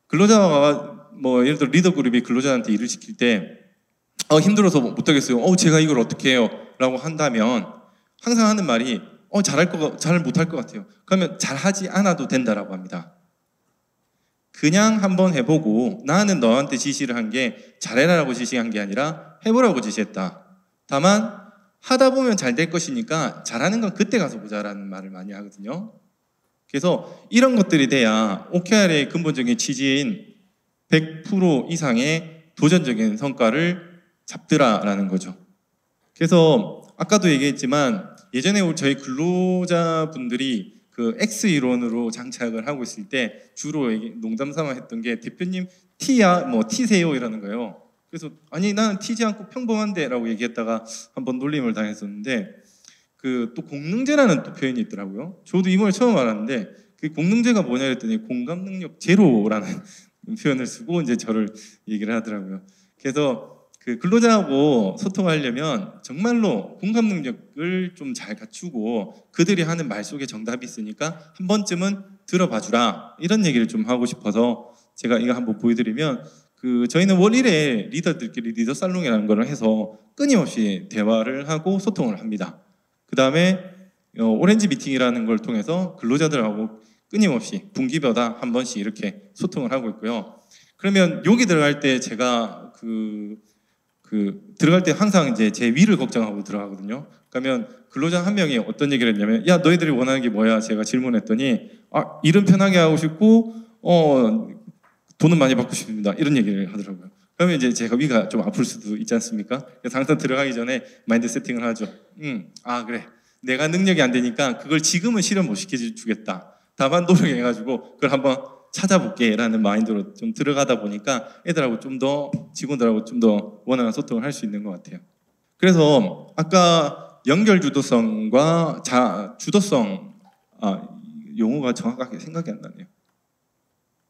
근로자가 예를 들어 리더 그룹이 근로자한테 일을 시킬 때 힘들어서 못하겠어요. 제가 이걸 어떻게 해요? 라고 한다면 항상 하는 말이 잘 못할 것 같아요. 그러면 잘하지 않아도 된다라고 합니다. 그냥 한번 해보고 나는 너한테 지시를 한 게 잘해라라고 지시한 게 아니라 해보라고 지시했다. 다만 하다 보면 잘 될 것이니까 잘하는 건 그때 가서 보자라는 말을 많이 하거든요. 그래서 이런 것들이 돼야 OKR의 근본적인 취지인 100% 이상의 도전적인 성과를 잡더라라는 거죠. 그래서 아까도 얘기했지만 예전에 저희 근로자분들이 그 X 이론으로 장착을 하고 있을 때 주로 농담삼아 했던 게 대표님 T야 T세요 이러는 거예요. 그래서 아니 나는 T지 않고 평범한데 라고 얘기했다가 한번 놀림을 당했었는데 또 공능제라는 또 표현이 있더라고요. 저도 이번에 처음 알았는데 그 공능제가 뭐냐 했더니 공감 능력 제로라는 표현을 쓰고 이제 저를 얘기를 하더라고요. 그래서 그 근로자하고 소통하려면 정말로 공감 능력을 좀 잘 갖추고 그들이 하는 말 속에 정답이 있으니까 한 번쯤은 들어봐 주라 이런 얘기를 좀 하고 싶어서 제가 이거 한번 보여드리면 저희는 월 1회 리더들끼리 리더 살롱이라는 걸 해서 끊임없이 대화를 하고 소통을 합니다. 그 다음에 오렌지 미팅이라는 걸 통해서 근로자들하고 끊임없이 분기마다 한 번씩 이렇게 소통을 하고 있고요. 그러면 여기 들어갈 때 제가 들어갈 때 항상 이제 제 위를 걱정하고 들어가거든요. 그러면 근로자 한 명이 어떤 얘기를 했냐면 야 너희들이 원하는 게 뭐야? 제가 질문했더니 일은 편하게 하고 싶고 돈은 많이 받고 싶습니다. 이런 얘기를 하더라고요. 그러면 이제 제가 위가 좀 아플 수도 있지 않습니까? 그래서 항상 들어가기 전에 마인드 세팅을 하죠. 그래. 내가 능력이 안 되니까 그걸 지금은 실현 못 시켜주겠다. 다만 노력해가지고 그걸 한번 찾아볼게 라는 마인드로 좀 들어가다 보니까 애들하고 좀 더 직원들하고 좀 더 원활한 소통을 할 수 있는 것 같아요. 그래서 아까 연결 주도성과 주도성 용어가 정확하게 생각이 안 나네요.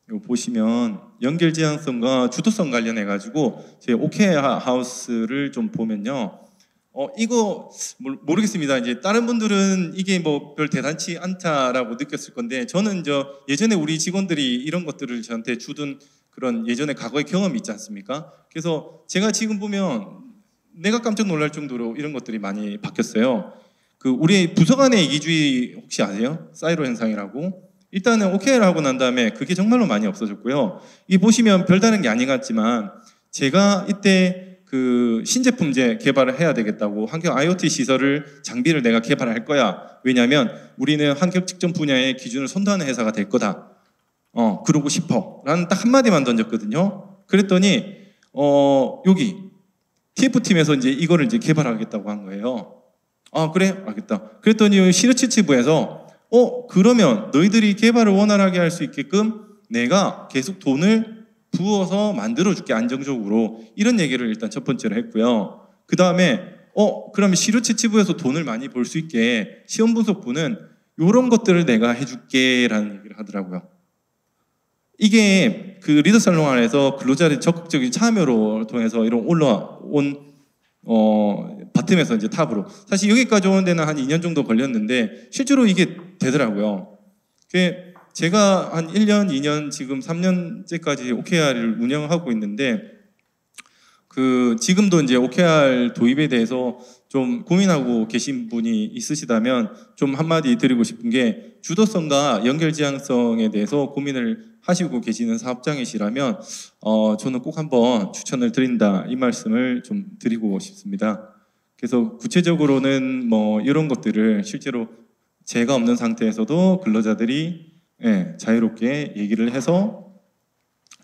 이거 보시면 연결 지향성과 주도성 관련해 가지고 제 OK 하우스를 좀 보면요. 이거 모르겠습니다. 이제 다른 분들은 이게 별 대단치 않다라고 느꼈을 건데 저는 예전에 우리 직원들이 이런 것들을 저한테 주던 그런 예전에 과거의 경험이 있지 않습니까? 그래서 제가 지금 보면 내가 깜짝 놀랄 정도로 이런 것들이 많이 바뀌었어요. 그 우리 부서 간의 이기주의 혹시 아세요? 사이로 현상이라고. 일단은 OKR 하고 난 다음에 그게 정말로 많이 없어졌고요. 이 보시면 별다른 게 아닌 것 같지만 제가 이때 그 신제품제 개발을 해야 되겠다고 환경 IoT 시설을 장비를 내가 개발할 거야. 왜냐하면 우리는 환경 측정 분야의 기준을 선도하는 회사가 될 거다. 그러고 싶어. 라는 딱 한마디만 던졌거든요. 그랬더니 여기 TF팀에서 이제 이거를 이제 개발하겠다고 한 거예요. 아, 그래? 알겠다. 그랬더니 시르치치부에서 그러면 너희들이 개발을 원활하게 할 수 있게끔 내가 계속 돈을 부어서 만들어줄게, 안정적으로. 이런 얘기를 일단 첫 번째로 했고요. 그 다음에 그러면 시르치치부에서 돈을 많이 벌 수 있게 시험분석부는 이런 것들을 내가 해줄게 라는 얘기를 하더라고요. 이게 그 리더살롱 안에서 근로자의 적극적인 참여로 통해서 이런 올라온 바텀에서 이제 탑으로, 사실 여기까지 오는 데는 한 2년 정도 걸렸는데 실제로 이게 되더라고요. 제가 한 1년, 2년, 지금 3년째까지 OKR을 운영하고 있는데 지금도 이제 OKR 도입에 대해서 좀 고민하고 계신 분이 있으시다면 좀 한마디 드리고 싶은 게, 주도성과 연결 지향성에 대해서 고민을 하시고 계시는 사업장이시라면 저는 꼭 한번 추천을 드린다, 이 말씀을 좀 드리고 싶습니다. 그래서 구체적으로는 뭐 이런 것들을 실제로 제가 없는 상태에서도 근로자들이 자유롭게 얘기를 해서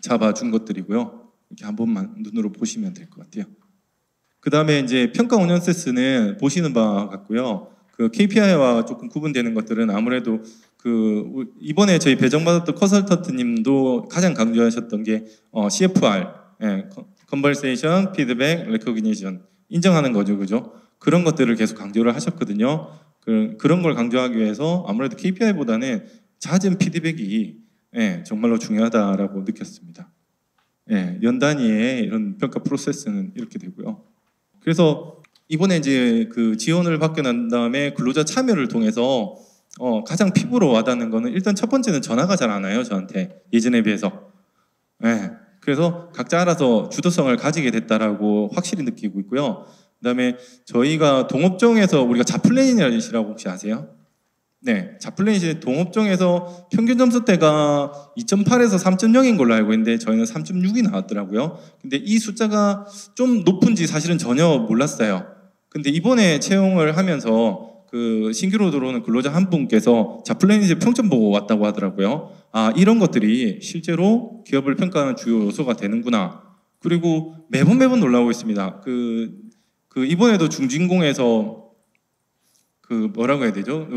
잡아준 것들이고요. 이렇게 한 번만 눈으로 보시면 될 것 같아요. 그 다음에 이제 평가 운영 세스는 보시는 바와 같고요. 그 KPI와 조금 구분되는 것들은 아무래도 이번에 저희 배정받았던 컨설턴트님도 가장 강조하셨던 게 CFR, Conversation, Feedback, Recognition, 인정하는 거죠, 그죠? 그런 것들을 계속 강조를 하셨거든요. 그런 걸 강조하기 위해서 아무래도 KPI보다는 잦은 피드백이 정말로 중요하다라고 느꼈습니다. 연 단위의 이런 평가 프로세스는 이렇게 되고요. 그래서 이번에 이제 그 지원을 받게 난 다음에 근로자 참여를 통해서 가장 피부로 와닿는 거는, 일단 첫 번째는 전화가 잘 안 와요, 저한테, 예전에 비해서. 그래서 각자 알아서 주도성을 가지게 됐다라고 확실히 느끼고 있고요. 그다음에 저희가 동업종에서 우리가 자플래닛이라고 혹시 아세요? 네, 자플래닛이 동업종에서 평균 점수대가 2.8에서 3.0인 걸로 알고 있는데 저희는 3.6이 나왔더라고요. 근데 이 숫자가 좀 높은지 사실은 전혀 몰랐어요. 근데 이번에 채용을 하면서 그 신규로 들어오는 근로자 한 분께서 자플래닛의 평점 보고 왔다고 하더라고요. 아, 이런 것들이 실제로 기업을 평가하는 주요 요소가 되는구나. 그리고 매번 놀라고 있습니다. 이번에도 중진공에서 뭐라고 해야 되죠?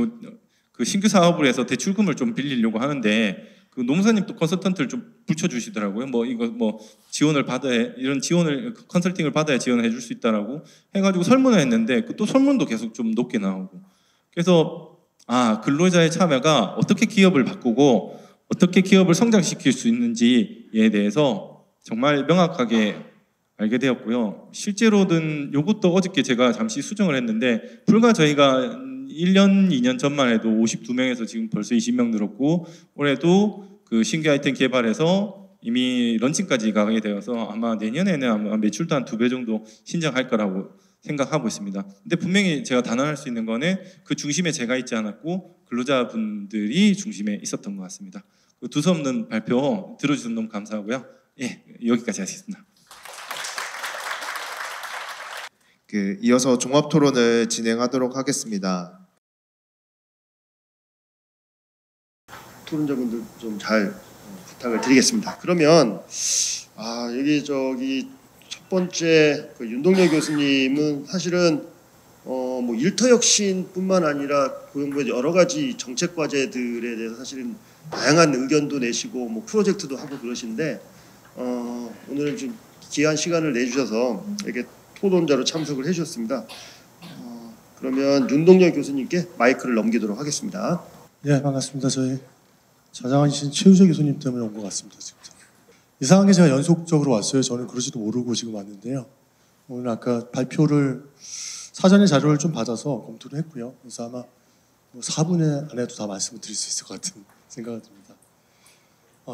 그 신규 사업을 해서 대출금을 좀 빌리려고 하는데 그 노무사님 또 컨설턴트를 좀 붙여주시더라고요. 이거 지원을 받아야, 이런 지원을, 컨설팅을 받아야 지원을 해줄 수 있다라고 해가지고 설문을 했는데 또 설문도 계속 좀 높게 나오고. 그래서 근로자의 참여가 어떻게 기업을 바꾸고 어떻게 기업을 성장시킬 수 있는지에 대해서 정말 명확하게 알게 되었고요. 실제로는 이것도 어저께 제가 잠시 수정을 했는데, 불과 저희가 1년, 2년 전만 해도 52명에서 지금 벌써 20명 늘었고, 올해도 그 신규 아이템 개발해서 이미 런칭까지 가게 되어서 아마 내년에는 아마 매출도 한 2배 정도 신장할 거라고 생각하고 있습니다. 근데 분명히 제가 단언할 수 있는 거는 그 중심에 제가 있지 않았고 근로자분들이 중심에 있었던 것 같습니다. 두서없는 발표 들어주셔서 너무 감사하고요. 여기까지 하겠습니다. 이어서 종합 토론을 진행하도록 하겠습니다. 토론자분들 좀 잘 부탁을 드리겠습니다. 그러면 여기 첫 번째 윤동열 교수님은 사실은 일터혁신뿐만 아니라 고용부의 여러 가지 정책 과제들에 대해서 사실은 다양한 의견도 내시고 프로젝트도 하고 그러신데 오늘 좀 귀한 시간을 내주셔서 이렇게 토론자로 참석을 해주셨습니다. 그러면 윤동열 교수님께 마이크를 넘기도록 하겠습니다. 네, 반갑습니다. 저희 자장하신 최우재 교수님 때문에 온 것 같습니다. 지금 이상하게 제가 연속적으로 왔어요. 저는 그러지도 모르고 지금 왔는데요. 오늘 아까 발표를 사전에 자료를 좀 받아서 검토를 했고요. 그래서 아마 4분 안에도 다 말씀을 드릴 수 있을 것 같은 생각이 듭니다.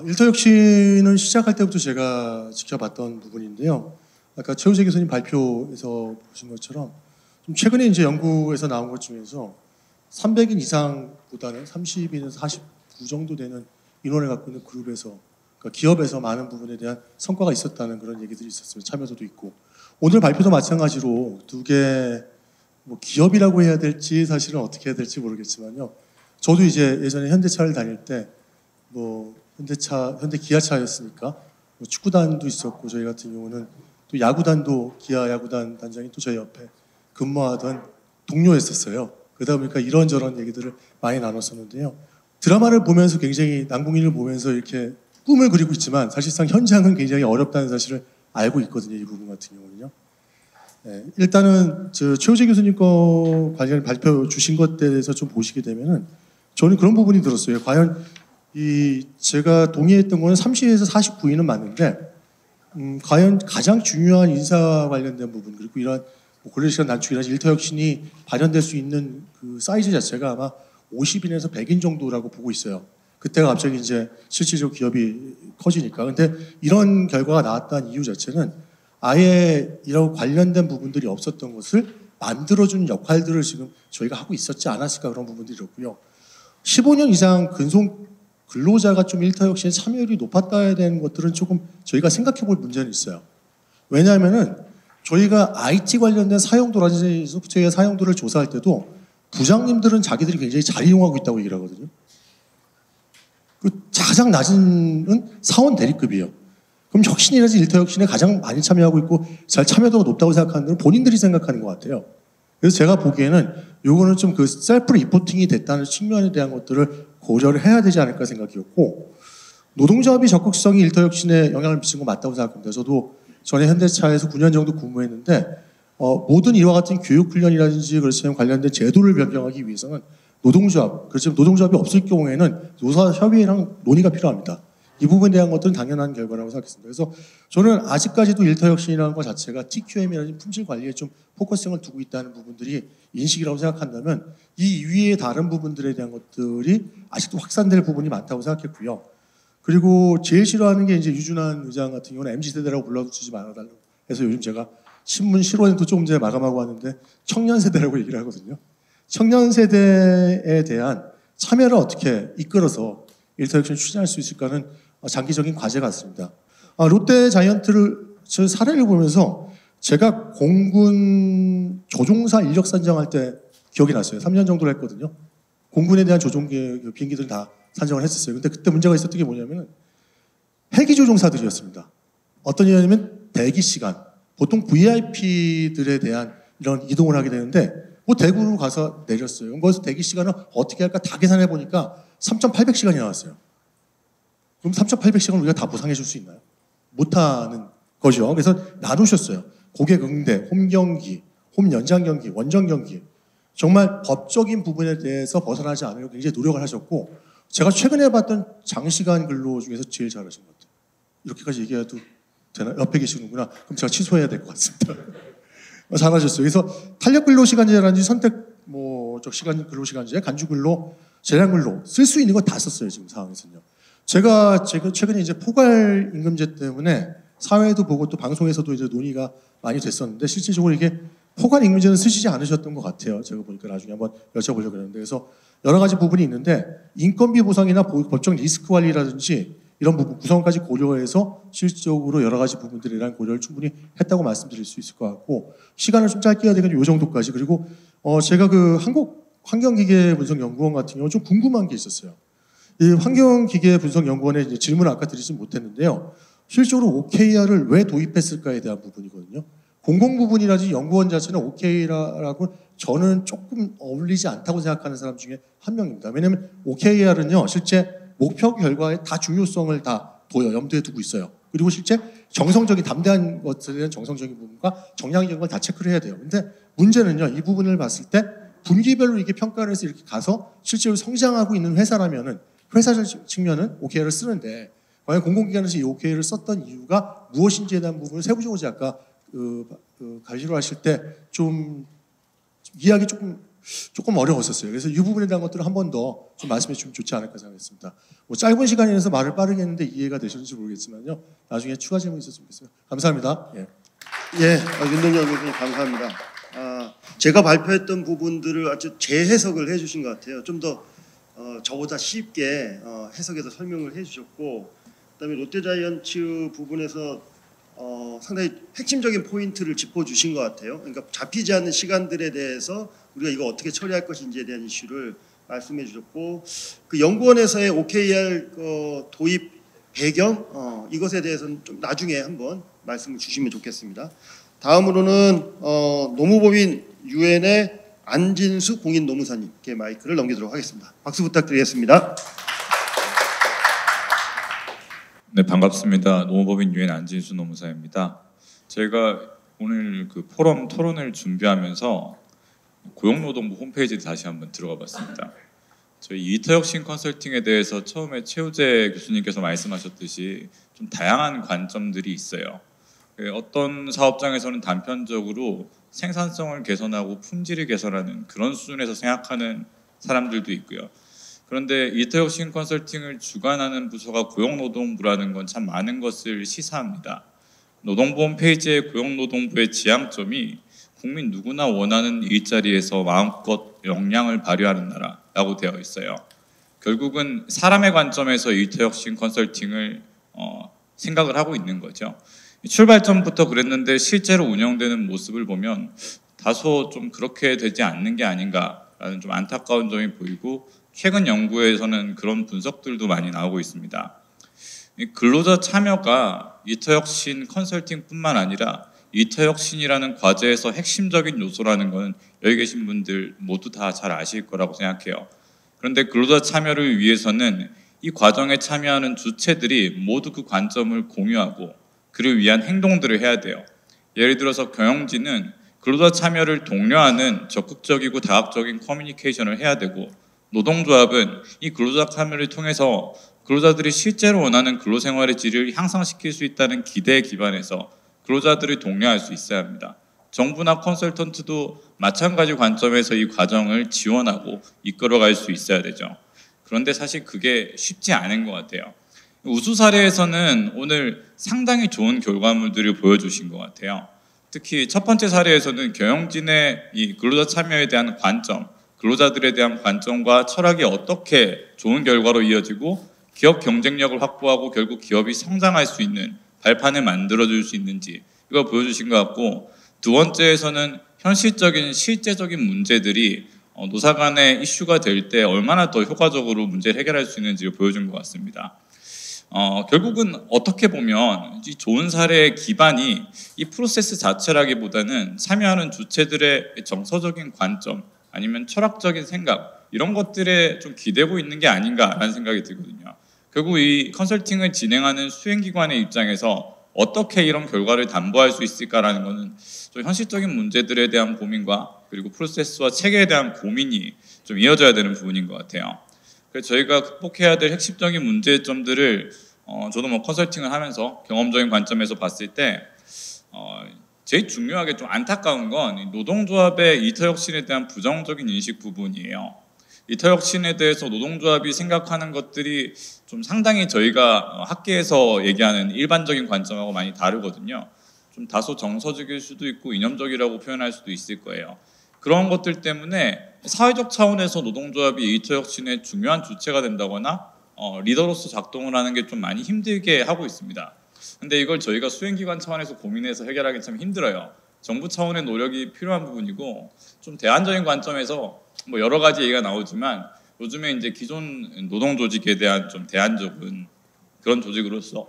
일터혁신은 시작할 때부터 제가 지켜봤던 부분인데요. 아까 최우재 교수님 발표에서 보신 것처럼 좀 최근에 이제 연구에서 나온 것 중에서 300인 이상보다는 30인에서 49 정도 되는 인원을 갖고 있는 그룹에서 그러니까 기업에서 많은 부분에 대한 성과가 있었다는 그런 얘기들이 있었어요. 참여도도 있고 오늘 발표도 마찬가지로 두 개 뭐 기업이라고 해야 될지 사실은 어떻게 해야 될지 모르겠지만요. 저도 이제 예전에 현대차를 다닐 때 뭐 현대 기아차였으니까 뭐 축구단도 있었고 저희 같은 경우는 또 야구단도 기아 야구단 단장이 또 저희 옆에 근무하던 동료였었어요. 그러다 보니까 이런저런 얘기들을 많이 나눴었는데요. 드라마를 보면서 굉장히 남궁일을 보면서 이렇게 꿈을 그리고 있지만 사실상 현장은 굉장히 어렵다는 사실을 알고 있거든요. 이 부분 같은 경우는요. 네, 일단은 최우재 교수님 거 관련 발표 주신 것에 대해서 좀 보시게 되면은 저는 그런 부분이 들었어요. 과연 제가 동의했던 거는 30에서 49인은 맞는데 과연 가장 중요한 인사 관련된 부분 그리고 이런 근로시간 단축이라든지 일터혁신이 발현될 수 있는 그 사이즈 자체가 아마 50인에서 100인 정도라고 보고 있어요. 그때가 갑자기 이제 실질적으로 기업이 커지니까. 근데 이런 결과가 나왔다는 이유 자체는 아예 이런 관련된 부분들이 없었던 것을 만들어주는 역할들을 지금 저희가 하고 있었지 않았을까 그런 부분들이 있었고요. 15년 이상 근속 근로자가 좀 일터혁신에 참여율이 높았다야 되는 것들은 조금 저희가 생각해 볼 문제는 있어요. 왜냐하면은 저희가 IT 관련된 사용도라든지 소프트웨어 사용도를 조사할 때도 부장님들은 자기들이 굉장히 잘 이용하고 있다고 얘기를 하거든요. 그 가장 낮은 사원 대리급이에요. 그럼 혁신이라든지 일터혁신에 가장 많이 참여하고 있고 잘 참여도가 높다고 생각하는 데는 본인들이 생각하는 것 같아요. 그래서 제가 보기에는 요거는 좀 그 셀프 리포팅이 됐다는 측면에 대한 것들을 고려를 해야 되지 않을까 생각이었고 노동조합이 적극성이 일터혁신에 영향을 미친 거 맞다고 생각합니다. 저도 전에 현대차에서 9년 정도 근무했는데 모든 이와 같은 교육훈련이라든지 그렇지만 관련된 제도를 변경하기 위해서는 노동조합, 그렇지만 노동조합이 없을 경우에는 노사협의회랑 논의가 필요합니다. 이 부분에 대한 것들은 당연한 결과라고 생각했습니다. 그래서 저는 아직까지도 일터혁신이라는 것 자체가 TQM이라든지 품질 관리에 좀 포커싱을 두고 있다는 부분들이 인식이라고 생각한다면 이 위에 다른 부분들에 대한 것들이 아직도 확산될 부분이 많다고 생각했고요. 그리고 제일 싫어하는 게 이제 유준환 의장 같은 경우는 MZ세대라고 불러주지 말아달라고 해서 요즘 제가 신문 실원도 조금 전에 마감하고 왔는데 청년세대라고 얘기를 하거든요. 청년세대에 대한 참여를 어떻게 이끌어서 일터혁신을 추진할 수 있을까는 장기적인 과제 같습니다. 롯데 자이언트를 사례를 보면서 제가 공군 조종사 인력 산정할 때 기억이 났어요. 3년 정도를 했거든요. 공군에 대한 조종 비행기들 다 산정을 했었어요. 근데 그때 문제가 있었던 게 뭐냐면 헬기 조종사들이었습니다. 어떤 일이냐면 대기 시간, 보통 VIP들에 대한 이런 이동을 하게 되는데 뭐 대구로 가서 내렸어요. 거기서 대기 시간을 어떻게 할까 다 계산해 보니까 3,800시간이 나왔어요. 그럼 3,800시간 우리가 다 보상해 줄 수 있나요? 못하는 거죠. 그래서 나누셨어요. 고객 응대, 홈 경기, 홈 연장 경기, 원정 경기. 정말 법적인 부분에 대해서 벗어나지 않으려고 굉장히 노력을 하셨고 제가 최근에 봤던 장시간 근로 중에서 제일 잘하신 것 같아요. 이렇게까지 얘기해도 되나? 옆에 계시는구나. 그럼 제가 취소해야 될 것 같습니다. 잘하셨어요. 그래서 탄력 근로 시간제라든지 선택 시간 근로 시간제, 간주 근로, 재량 근로 쓸 수 있는 거 다 썼어요. 지금 상황에서는요. 제가 최근에 이제 포괄 임금제 때문에 사회도 보고 또 방송에서도 이제 논의가 많이 됐었는데 실질적으로 이게 포괄 임금제는 쓰시지 않으셨던 것 같아요. 제가 보니까 나중에 한번 여쭤보려고 했는데 그래서 여러 가지 부분이 있는데 인건비 보상이나 법적 리스크 관리라든지 이런 부분 구성까지 고려해서 실질적으로 여러 가지 부분들이랑 고려를 충분히 했다고 말씀드릴 수 있을 것 같고 시간을 좀 짧게 해야 되겠는데 이 정도까지 그리고 제가 그 한국 환경기계분석연구원 같은 경우 좀 궁금한 게 있었어요. 이 환경기계분석연구원에 이제 질문을 아까 드리진 못했는데요. 실질적으로 OKR을 왜 도입했을까에 대한 부분이거든요. 공공부분이라든지 연구원 자체는 OKR라고 저는 조금 어울리지 않다고 생각하는 사람 중에 한 명입니다. 왜냐하면 OKR은요. 실제 목표 결과에 다 중요성을 다 염두에 두고 있어요. 그리고 실제 정성적인 담대한 것에 대한 정성적인 부분과 정량적인 걸 다 체크를 해야 돼요. 근데 문제는요. 이 부분을 봤을 때 분기별로 이렇게 평가를 해서 이렇게 가서 실제로 성장하고 있는 회사라면은 회사적 측면은 OKR을 쓰는데 과연 공공기관에서 이 OKR을 썼던 이유가 무엇인지에 대한 부분을 세부적으로 아까 가지로 하실 때 좀 이해하기 조금 어려웠었어요. 그래서 이 부분에 대한 것들을 한 번 더 좀 말씀해 주면 좋지 않을까 생각했습니다. 짧은 시간에 대해서 말을 빠르게 했는데 이해가 되셨는지 모르겠지만요. 나중에 추가 질문 있었으면 좋겠어요. 감사합니다. 예. 예, 윤동열 교수님 감사합니다. 제가 발표했던 부분들을 아주 재해석을 해주신 것 같아요. 좀 더 저보다 쉽게 해석해서 설명을 해주셨고, 그다음에 롯데자이언츠 부분에서 상당히 핵심적인 포인트를 짚어주신 것 같아요. 그러니까 잡히지 않는 시간들에 대해서 우리가 이거 어떻게 처리할 것인지에 대한 이슈를 말씀해 주셨고, 그 연구원에서의 OKR 도입 배경 이것에 대해서는 좀 나중에 한번 말씀을 주시면 좋겠습니다. 다음으로는 노무법인 유엔의 안진수 공인노무사님께 마이크를 넘기도록 하겠습니다. 박수 부탁드리겠습니다. 네, 반갑습니다. 노무법인 유엔 안진수 노무사입니다. 제가 오늘 그 포럼 토론을 준비하면서 고용노동부 홈페이지에 다시 한번 들어가 봤습니다. 저희 이터혁신 컨설팅에 대해서 처음에 최우재 교수님께서 말씀하셨듯이 좀 다양한 관점들이 있어요. 어떤 사업장에서는 단편적으로 생산성을 개선하고 품질을 개선하는 그런 수준에서 생각하는 사람들도 있고요. 그런데 이터혁신 컨설팅을 주관하는 부서가 고용노동부라는 건 참 많은 것을 시사합니다. 노동부 홈페이지의 고용노동부의 지향점이 국민 누구나 원하는 일자리에서 마음껏 역량을 발휘하는 나라라고 되어 있어요. 결국은 사람의 관점에서 이터혁신 컨설팅을 생각을 하고 있는 거죠. 출발점부터 그랬는데 실제로 운영되는 모습을 보면 다소 좀 그렇게 되지 않는 게 아닌가라는 좀 안타까운 점이 보이고, 최근 연구에서는 그런 분석들도 많이 나오고 있습니다. 근로자 참여가 이터혁신 컨설팅뿐만 아니라 이터혁신이라는 과제에서 핵심적인 요소라는 것은 여기 계신 분들 모두 다 잘 아실 거라고 생각해요. 그런데 근로자 참여를 위해서는 이 과정에 참여하는 주체들이 모두 그 관점을 공유하고 그를 위한 행동들을 해야 돼요. 예를 들어서 경영진은 근로자 참여를 독려하는 적극적이고 다각적인 커뮤니케이션을 해야 되고, 노동조합은 이 근로자 참여를 통해서 근로자들이 실제로 원하는 근로생활의 질을 향상시킬 수 있다는 기대에 기반해서 근로자들을 독려할 수 있어야 합니다. 정부나 컨설턴트도 마찬가지 관점에서 이 과정을 지원하고 이끌어갈 수 있어야 되죠. 그런데 사실 그게 쉽지 않은 것 같아요. 우수 사례에서는 오늘 상당히 좋은 결과물들을 보여주신 것 같아요. 특히 첫 번째 사례에서는 경영진의 이 근로자 참여에 대한 관점, 근로자들에 대한 관점과 철학이 어떻게 좋은 결과로 이어지고 기업 경쟁력을 확보하고 결국 기업이 성장할 수 있는 발판을 만들어줄 수 있는지 이걸 보여주신 것 같고, 두 번째에서는 현실적인 실제적인 문제들이 노사 간의 이슈가 될 때 얼마나 더 효과적으로 문제를 해결할 수 있는지를 보여준 것 같습니다. 결국은 어떻게 보면 이 좋은 사례의 기반이 이 프로세스 자체라기보다는 참여하는 주체들의 정서적인 관점 아니면 철학적인 생각 이런 것들에 좀 기대고 있는 게 아닌가라는 생각이 들거든요. 결국 이 컨설팅을 진행하는 수행기관의 입장에서 어떻게 이런 결과를 담보할 수 있을까라는 것은 좀 현실적인 문제들에 대한 고민과 그리고 프로세스와 체계에 대한 고민이 좀 이어져야 되는 부분인 것 같아요. 그래서 저희가 극복해야 될 핵심적인 문제점들을 저도 뭐 컨설팅을 하면서 경험적인 관점에서 봤을 때 제일 중요하게 좀 안타까운 건 노동조합의 이터혁신에 대한 부정적인 인식 부분이에요. 이터혁신에 대해서 노동조합이 생각하는 것들이 좀 상당히 저희가 학계에서 얘기하는 일반적인 관점하고 많이 다르거든요. 좀 다소 정서적일 수도 있고 이념적이라고 표현할 수도 있을 거예요. 그런 것들 때문에 사회적 차원에서 노동조합이 이터혁신의 중요한 주체가 된다거나 리더로서 작동을 하는 게 좀 많이 힘들게 하고 있습니다. 근데 이걸 저희가 수행기관 차원에서 고민해서 해결하기 참 힘들어요. 정부 차원의 노력이 필요한 부분이고, 좀 대안적인 관점에서 뭐 여러 가지 얘기가 나오지만 요즘에 이제 기존 노동 조직에 대한 좀 대안적인 그런 조직으로서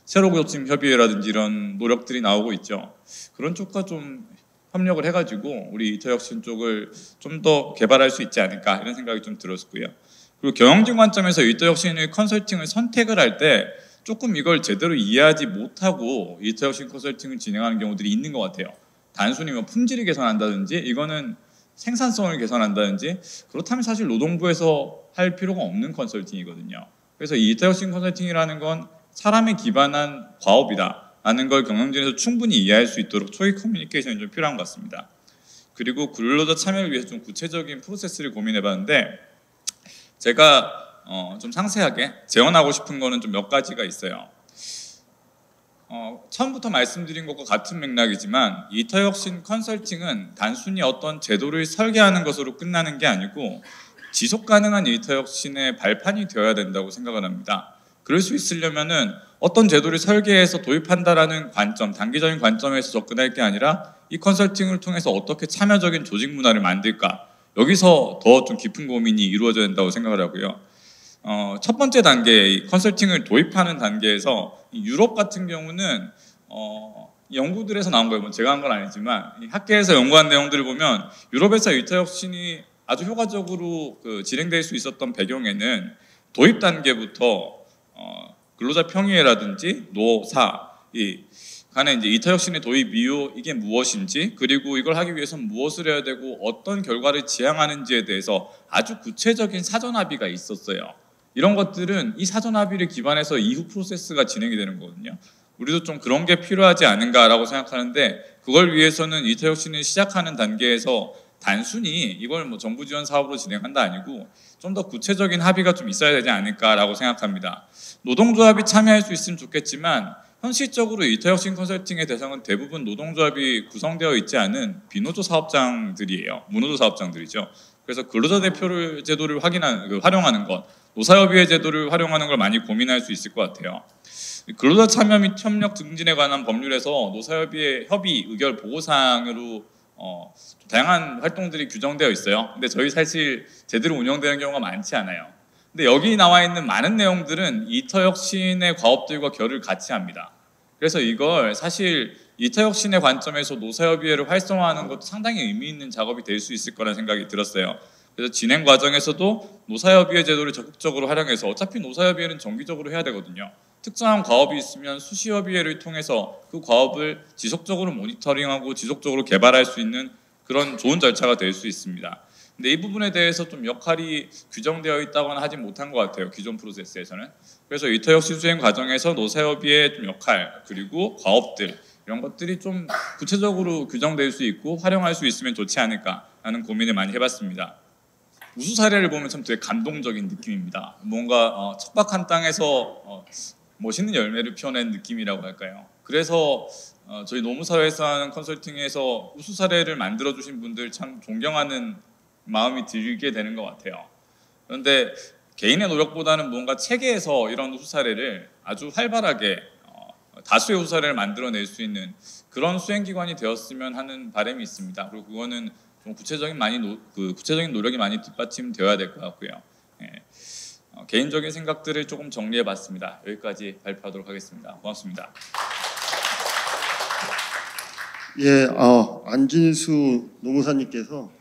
새로고침 협의회라든지 이런 노력들이 나오고 있죠. 그런 쪽과 좀 협력을 해가지고 우리 이터혁신 쪽을 좀 더 개발할 수 있지 않을까 이런 생각이 좀 들었고요. 그리고 경영진 관점에서 이터혁신의 컨설팅을 선택을 할 때 조금 이걸 제대로 이해하지 못하고 이터혁신 컨설팅을 진행하는 경우들이 있는 것 같아요. 단순히 뭐 품질을 개선한다든지 이거는 생산성을 개선한다든지 그렇다면 사실 노동부에서 할 필요가 없는 컨설팅이거든요. 그래서 이 이터혁신 컨설팅이라는 건 사람에 기반한 과업이다 라는 걸 경영진에서 충분히 이해할 수 있도록 초기 커뮤니케이션이 좀 필요한 것 같습니다. 그리고 근로자 참여를 위해서 좀 구체적인 프로세스를 고민해봤는데, 제가 좀 상세하게 제언하고 싶은 거는 좀 몇 가지가 있어요. 처음부터 말씀드린 것과 같은 맥락이지만 이터혁신 컨설팅은 단순히 어떤 제도를 설계하는 것으로 끝나는 게 아니고 지속 가능한 이터혁신의 발판이 되어야 된다고 생각을 합니다. 그럴 수 있으려면은 어떤 제도를 설계해서 도입한다라는 관점, 단기적인 관점에서 접근할 게 아니라 이 컨설팅을 통해서 어떻게 참여적인 조직 문화를 만들까, 여기서 더 좀 깊은 고민이 이루어져야 된다고 생각을 하고요. 첫 번째 단계, 이 컨설팅을 도입하는 단계에서 유럽 같은 경우는 연구들에서 나온 거예요. 뭐 제가 한 건 아니지만 학계에서 연구한 내용들을 보면 유럽에서 이터혁신이 아주 효과적으로 진행될 수 있었던 배경에는 도입 단계부터 근로자 평의회라든지 노사 간에 이제 이터혁신의 도입 이유, 이게 무엇인지, 그리고 이걸 하기 위해서는 무엇을 해야 되고 어떤 결과를 지향하는지에 대해서 아주 구체적인 사전 합의가 있었어요. 이런 것들은 이 사전 합의를 기반해서 이후 프로세스가 진행이 되는 거거든요. 우리도 좀 그런 게 필요하지 않은가라고 생각하는데, 그걸 위해서는 이터혁신을 시작하는 단계에서 단순히 이걸 뭐 정부 지원 사업으로 진행한다 아니고 좀 더 구체적인 합의가 좀 있어야 되지 않을까라고 생각합니다. 노동조합이 참여할 수 있으면 좋겠지만 현실적으로 이터혁신 컨설팅의 대상은 대부분 노동조합이 구성되어 있지 않은 비노조 사업장들이에요. 무노조 사업장들이죠. 그래서 근로자 대표를 제도를 활용하는 것, 노사협의회 제도를 활용하는 걸 많이 고민할 수 있을 것 같아요. 근로자 참여 및 협력 증진에 관한 법률에서 노사협의회 협의 의결 보고사항으로 다양한 활동들이 규정되어 있어요. 근데 저희 사실 제대로 운영되는 경우가 많지 않아요. 근데 여기 나와 있는 많은 내용들은 이터혁신의 과업들과 결을 같이 합니다. 그래서 이걸 사실 이터혁신의 관점에서 노사협의회를 활성화하는 것도 상당히 의미 있는 작업이 될 수 있을 거라는 생각이 들었어요. 그래서 진행 과정에서도 노사협의회 제도를 적극적으로 활용해서, 어차피 노사협의회는 정기적으로 해야 되거든요. 특정한 과업이 있으면 수시협의회를 통해서 그 과업을 지속적으로 모니터링하고 지속적으로 개발할 수 있는 그런 좋은 절차가 될 수 있습니다. 근데 이 부분에 대해서 좀 역할이 규정되어 있다거나 하진 못한 것 같아요, 기존 프로세스에서는. 그래서 이터혁신 수행 과정에서 노사협의회의 좀 역할, 그리고 과업들, 이런 것들이 좀 구체적으로 규정될 수 있고 활용할 수 있으면 좋지 않을까라는 고민을 많이 해봤습니다. 우수 사례를 보면 참 되게 감동적인 느낌입니다. 뭔가 척박한 땅에서 멋있는 열매를 피워낸 느낌이라고 할까요? 그래서 저희 노무사회에서 하는 컨설팅에서 우수 사례를 만들어주신 분들 참 존경하는 마음이 들게 되는 것 같아요. 그런데 개인의 노력보다는 뭔가 체계에서 이런 우수 사례를 아주 활발하게 다수의 우수 사례를 만들어낼 수 있는 그런 수행기관이 되었으면 하는 바람이 있습니다. 그리고 그거는 좀 구체적인 노력이 많이 뒷받침되어야 될 것 같고요. 개인적인 생각들을 조금 정리해봤습니다. 여기까지 발표하도록 하겠습니다. 고맙습니다. 예, 안진수 노무사님께서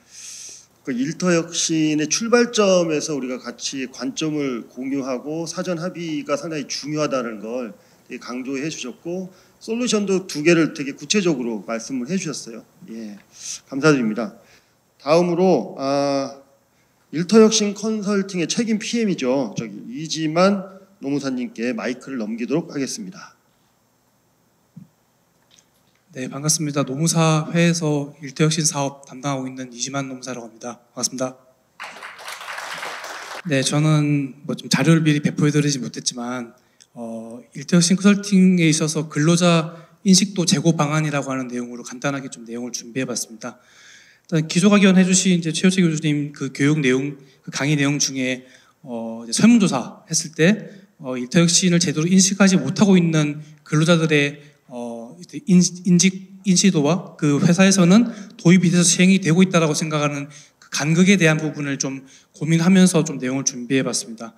그 일터혁신의 출발점에서 우리가 같이 관점을 공유하고 사전 합의가 상당히 중요하다는 걸 되게 강조해 주셨고, 솔루션도 두 개를 되게 구체적으로 말씀을 해주셨어요. 예, 감사드립니다. 다음으로 일터혁신 컨설팅의 책임 PM이죠. 이지만 노무사님께 마이크를 넘기도록 하겠습니다. 네, 반갑습니다. 노무사회에서 일터혁신 사업 담당하고 있는 이지만 노무사라고 합니다. 반갑습니다. 네, 저는 뭐 좀 자료를 미리 배포해드리지 못했지만 일터혁신 컨설팅에 있어서 근로자 인식도 제고 방안이라고 하는 내용으로 간단하게 좀 내용을 준비해봤습니다. 일단 기조가견 해주신 이제 최효채 교수님 그 교육 내용, 그 강의 내용 중에 이제 설문조사 했을 때 일터혁신을 제대로 인식하지 못하고 있는 근로자들의 인지도와 그 회사에서는 도입이 돼서 시행이 되고 있다라고 생각하는 그 간극에 대한 부분을 좀 고민하면서 좀 내용을 준비해봤습니다.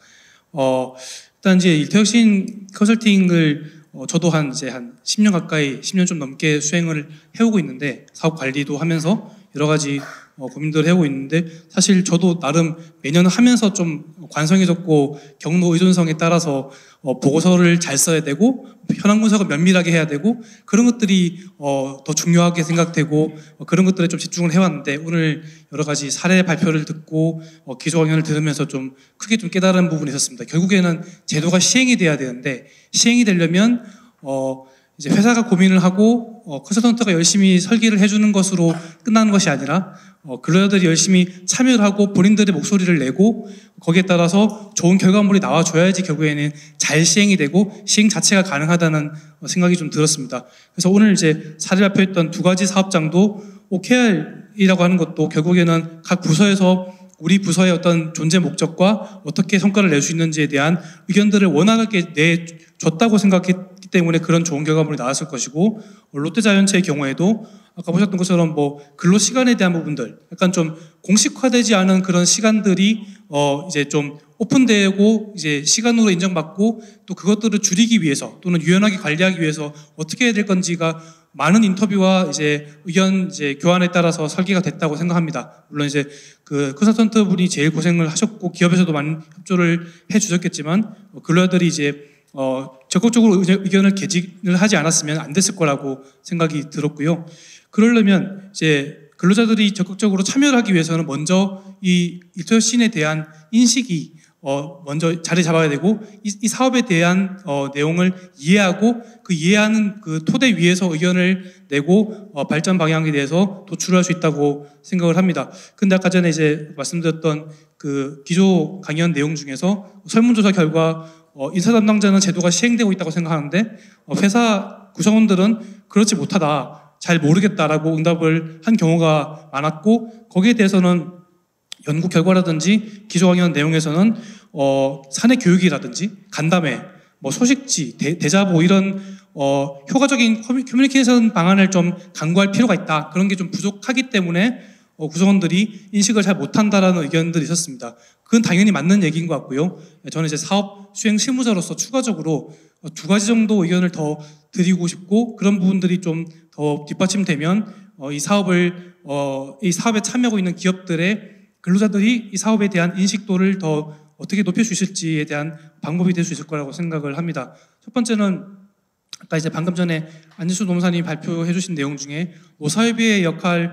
일단 이제 일터혁신 컨설팅을 저도 한 10년 가까이, 10년 좀 넘게 수행을 해오고 있는데, 사업 관리도 하면서 여러 가지 고민들을 해오고 있는데, 사실 저도 나름 매년 하면서 좀 관성해졌고 경로 의존성에 따라서 보고서를 잘 써야 되고 현황 분석을 면밀하게 해야 되고 그런 것들이 더 중요하게 생각되고 그런 것들에 좀 집중을 해왔는데, 오늘 여러 가지 사례 발표를 듣고 기조 강연을 들으면서 좀 크게 좀 깨달은 부분이 있었습니다. 결국에는 제도가 시행이 돼야 되는데, 시행이 되려면 이제 회사가 고민을 하고 컨설턴트가 열심히 설계를 해주는 것으로 끝나는 것이 아니라 근로자들이 열심히 참여를 하고 본인들의 목소리를 내고 거기에 따라서 좋은 결과물이 나와줘야지 결국에는 잘 시행이 되고 시행 자체가 가능하다는 생각이 좀 들었습니다. 그래서 오늘 이제 사례 발표했던 2가지 사업장도 OKR이라고 하는 것도 결국에는 각 부서에서 우리 부서의 어떤 존재 목적과 어떻게 성과를 낼 수 있는지에 대한 의견들을 원활하게 내줬다고 생각했기 때문에 그런 좋은 결과물이 나왔을 것이고, 롯데자이언츠의 경우에도 아까 보셨던 것처럼 뭐 근로 시간에 대한 부분들, 약간 좀 공식화되지 않은 그런 시간들이 이제 좀 오픈되고 이제 시간으로 인정받고 또 그것들을 줄이기 위해서 또는 유연하게 관리하기 위해서 어떻게 해야 될 건지가 많은 인터뷰와 이제 의견 이제 교환에 따라서 설계가 됐다고 생각합니다. 물론 이제 그 컨설턴트 분이 제일 고생을 하셨고 기업에서도 많은 협조를 해주셨겠지만 근로자들이 이제 적극적으로 의견을 개진을 하지 않았으면 안 됐을 거라고 생각이 들었고요. 그러려면 이제 근로자들이 적극적으로 참여를 하기 위해서는 먼저 이 일터혁신에 대한 인식이 먼저 자리 잡아야 되고 이 사업에 대한 내용을 이해하고 그 이해하는 그 토대 위에서 의견을 내고 발전 방향에 대해서 도출할 수 있다고 생각을 합니다. 근데 아까 전에 이제 말씀드렸던 그 기조 강연 내용 중에서 설문조사 결과 인사 담당자는 제도가 시행되고 있다고 생각하는데 회사 구성원들은 그렇지 못하다, 잘 모르겠다라고 응답을 한 경우가 많았고, 거기에 대해서는 연구 결과라든지 기조 강연 내용에서는 사내 교육이라든지 간담회, 뭐 소식지, 대자보 이런 효과적인 커뮤니케이션 방안을 좀 강구할 필요가 있다. 그런 게 좀 부족하기 때문에 구성원들이 인식을 잘 못한다라는 의견들이 있었습니다. 그건 당연히 맞는 얘기인 것 같고요. 저는 이제 사업 수행 실무자로서 추가적으로 2가지 정도 의견을 더 드리고 싶고, 그런 부분들이 좀 더 뒷받침되면 이 사업에 참여하고 있는 기업들의 근로자들이 이 사업에 대한 인식도를 더 어떻게 높일 수 있을지에 대한 방법이 될 수 있을 거라고 생각을 합니다. 첫 번째는 아까 이제 방금 전에 안진수 노무사님이 발표해 주신 내용 중에 노사협의회의 역할에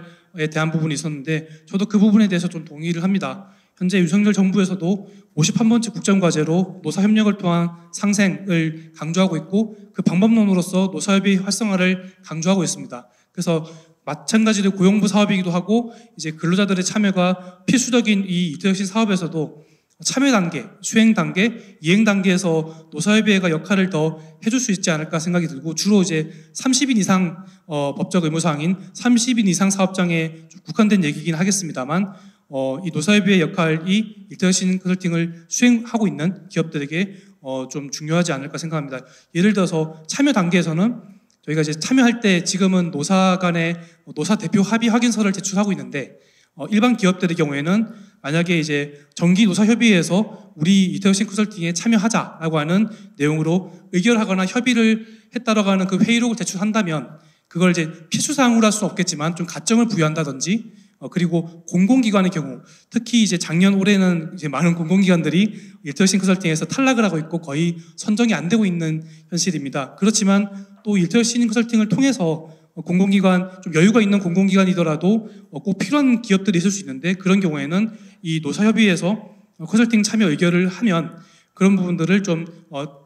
대한 부분이 있었는데, 저도 그 부분에 대해서 좀 동의를 합니다. 현재 윤석열 정부에서도 51번째 국정과제로 노사협력을 통한 상생을 강조하고 있고, 그 방법론으로서 노사협의 활성화를 강조하고 있습니다. 그래서 마찬가지로 고용부 사업이기도 하고 이제 근로자들의 참여가 필수적인 이 일터혁신 사업에서도 참여 단계, 수행 단계, 이행 단계에서 노사협의회가 역할을 더 해줄 수 있지 않을까 생각이 들고, 주로 이제 30인 이상 법적 의무사항인 30인 이상 사업장에 좀 국한된 얘기긴 하겠습니다만, 이 노사협의회 역할이 일터혁신 컨설팅을 수행하고 있는 기업들에게 좀 중요하지 않을까 생각합니다. 예를 들어서 참여 단계에서는 저희가 이제 참여할 때 지금은 노사 간의 노사 대표 합의 확인서를 제출하고 있는데, 일반 기업들의 경우에는 만약에 이제 정기 노사협의회에서 우리 일터혁신 컨설팅에 참여하자라고 하는 내용으로 의결하거나 협의를 했다라고 하는 그 회의록을 제출한다면, 그걸 이제 필수사항으로 할 수는 없겠지만 좀 가점을 부여한다든지, 그리고 공공기관의 경우, 특히 이제 작년 올해는 이제 많은 공공기관들이 일터혁신 컨설팅에서 탈락을 하고 있고 거의 선정이 안 되고 있는 현실입니다. 그렇지만 또 일터혁신 컨설팅을 통해서 공공기관, 좀 여유가 있는 공공기관이더라도 꼭 필요한 기업들이 있을 수 있는데, 그런 경우에는 이 노사협의회에서 컨설팅 참여 의결을 하면 그런 부분들을 좀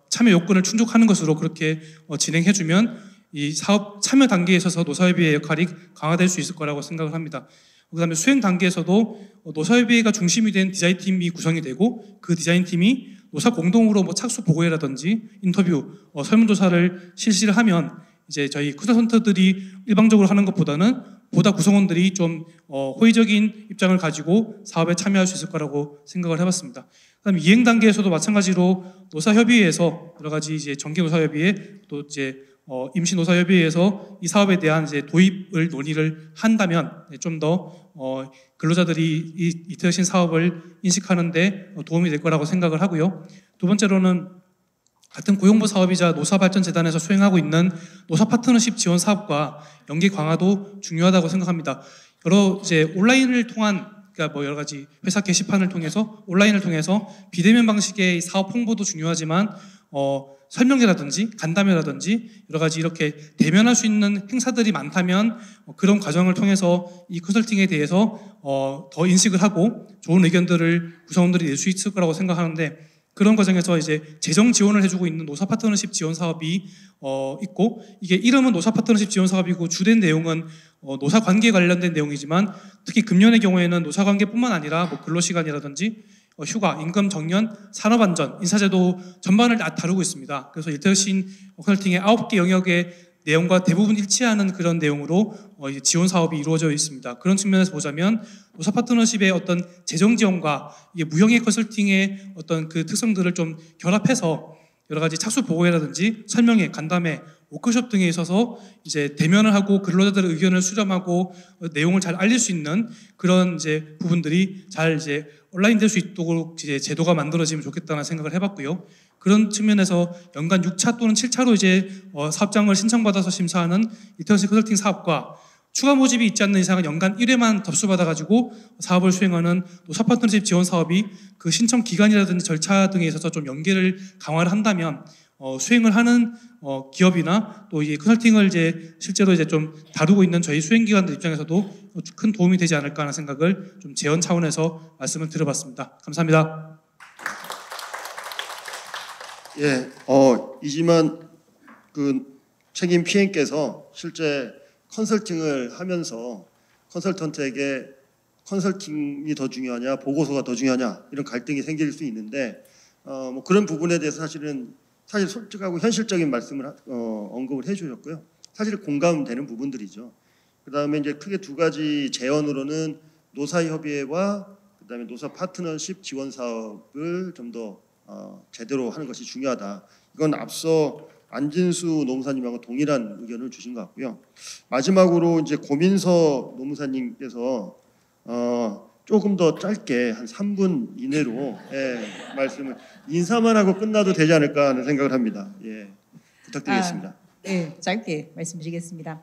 참여 요건을 충족하는 것으로 그렇게 진행해주면 이 사업 참여 단계에 있어서 노사협의회의 역할이 강화될 수 있을 거라고 생각을 합니다. 그 다음에 수행 단계에서도 노사협의회가 중심이 된 디자인팀이 구성이 되고, 그 디자인팀이 노사 공동으로 뭐 착수 보고회라든지 인터뷰, 설문조사를 실시를 하면 이제 저희 컨설턴트들이 일방적으로 하는 것보다는 보다 구성원들이 좀 호의적인 입장을 가지고 사업에 참여할 수 있을 거라고 생각을 해봤습니다. 그다음에 이행 단계에서도 마찬가지로 노사협의회에서 여러 가지 이제 정기 노사협의회, 또 이제 임시 노사협의회에서 이 사업에 대한 이제 도입을 논의를 한다면 좀 더 근로자들이 이 일터혁신 사업을 인식하는데 도움이 될 거라고 생각을 하고요. 두 번째로는 같은 고용부 사업이자 노사발전재단에서 수행하고 있는 노사 파트너십 지원 사업과 연계 강화도 중요하다고 생각합니다. 여러 이제 온라인을 통한, 그러니까 뭐 여러 가지 회사 게시판을 통해서 온라인을 통해서 비대면 방식의 사업 홍보도 중요하지만 설명회라든지 간담회라든지 여러 가지 이렇게 대면할 수 있는 행사들이 많다면 그런 과정을 통해서 이 컨설팅에 대해서 더 인식을 하고 좋은 의견들을 구성원들이 낼 수 있을 거라고 생각하는데, 그런 과정에서 이제 재정 지원을 해주고 있는 노사 파트너십 지원 사업이 있고, 이게 이름은 노사 파트너십 지원 사업이고 주된 내용은 노사 관계 관련된 내용이지만, 특히 금년의 경우에는 노사 관계뿐만 아니라 뭐 근로시간이라든지 휴가, 임금 정년, 산업안전, 인사제도 전반을 다 다루고 있습니다. 그래서 일터혁신 컨설팅의 9개 영역의 내용과 대부분 일치하는 그런 내용으로 이제 지원 사업이 이루어져 있습니다. 그런 측면에서 보자면 노사 파트너십의 어떤 재정 지원과 이게 무형의 컨설팅의 어떤 그 특성들을 좀 결합해서 여러 가지 착수 보고회라든지 설명회, 간담회, 워크숍 등에 있어서 이제 대면을 하고 근로자들의 의견을 수렴하고 내용을 잘 알릴 수 있는 그런 이제 부분들이 잘 이제 온라인 될 수 있도록 이제 제도가 만들어지면 좋겠다는 생각을 해봤고요. 그런 측면에서 연간 6차 또는 7차로 이제 사업장을 신청받아서 심사하는 일터혁신 컨설팅 사업과 추가 모집이 있지 않는 이상은 연간 1회만 접수받아가지고 사업을 수행하는 노사 파트너십 지원 사업이 그 신청 기간이라든지 절차 등에 있어서 좀 연계를 강화를 한다면 수행을 하는 기업이나 또 이 컨설팅을 이제 실제로 이제 좀 다루고 있는 저희 수행기관들 입장에서도 큰 도움이 되지 않을까 하는 생각을 좀 재원 차원에서 말씀을 드려봤습니다. 감사합니다. 예, 이지만 그 책임 PM께서 실제 컨설팅을 하면서 컨설턴트에게 컨설팅이 더 중요하냐, 보고서가 더 중요하냐 이런 갈등이 생길 수 있는데 뭐 그런 부분에 대해서 사실 솔직하고 현실적인 말씀을 언급을 해주셨고요. 사실 공감되는 부분들이죠. 그 다음에 이제 크게 두 가지 제언으로는 노사협의회와 그 다음에 노사 파트너십 지원 사업을 좀 더 제대로 하는 것이 중요하다. 이건 앞서 안진수 노무사님하고 동일한 의견을 주신 것 같고요. 마지막으로 이제 고민서 노무사님께서 조금 더 짧게 한 3분 이내로 말씀을 인사만 하고 끝나도 되지 않을까 하는 생각을 합니다. 예, 부탁드리겠습니다. 네, 짧게 말씀드리겠습니다.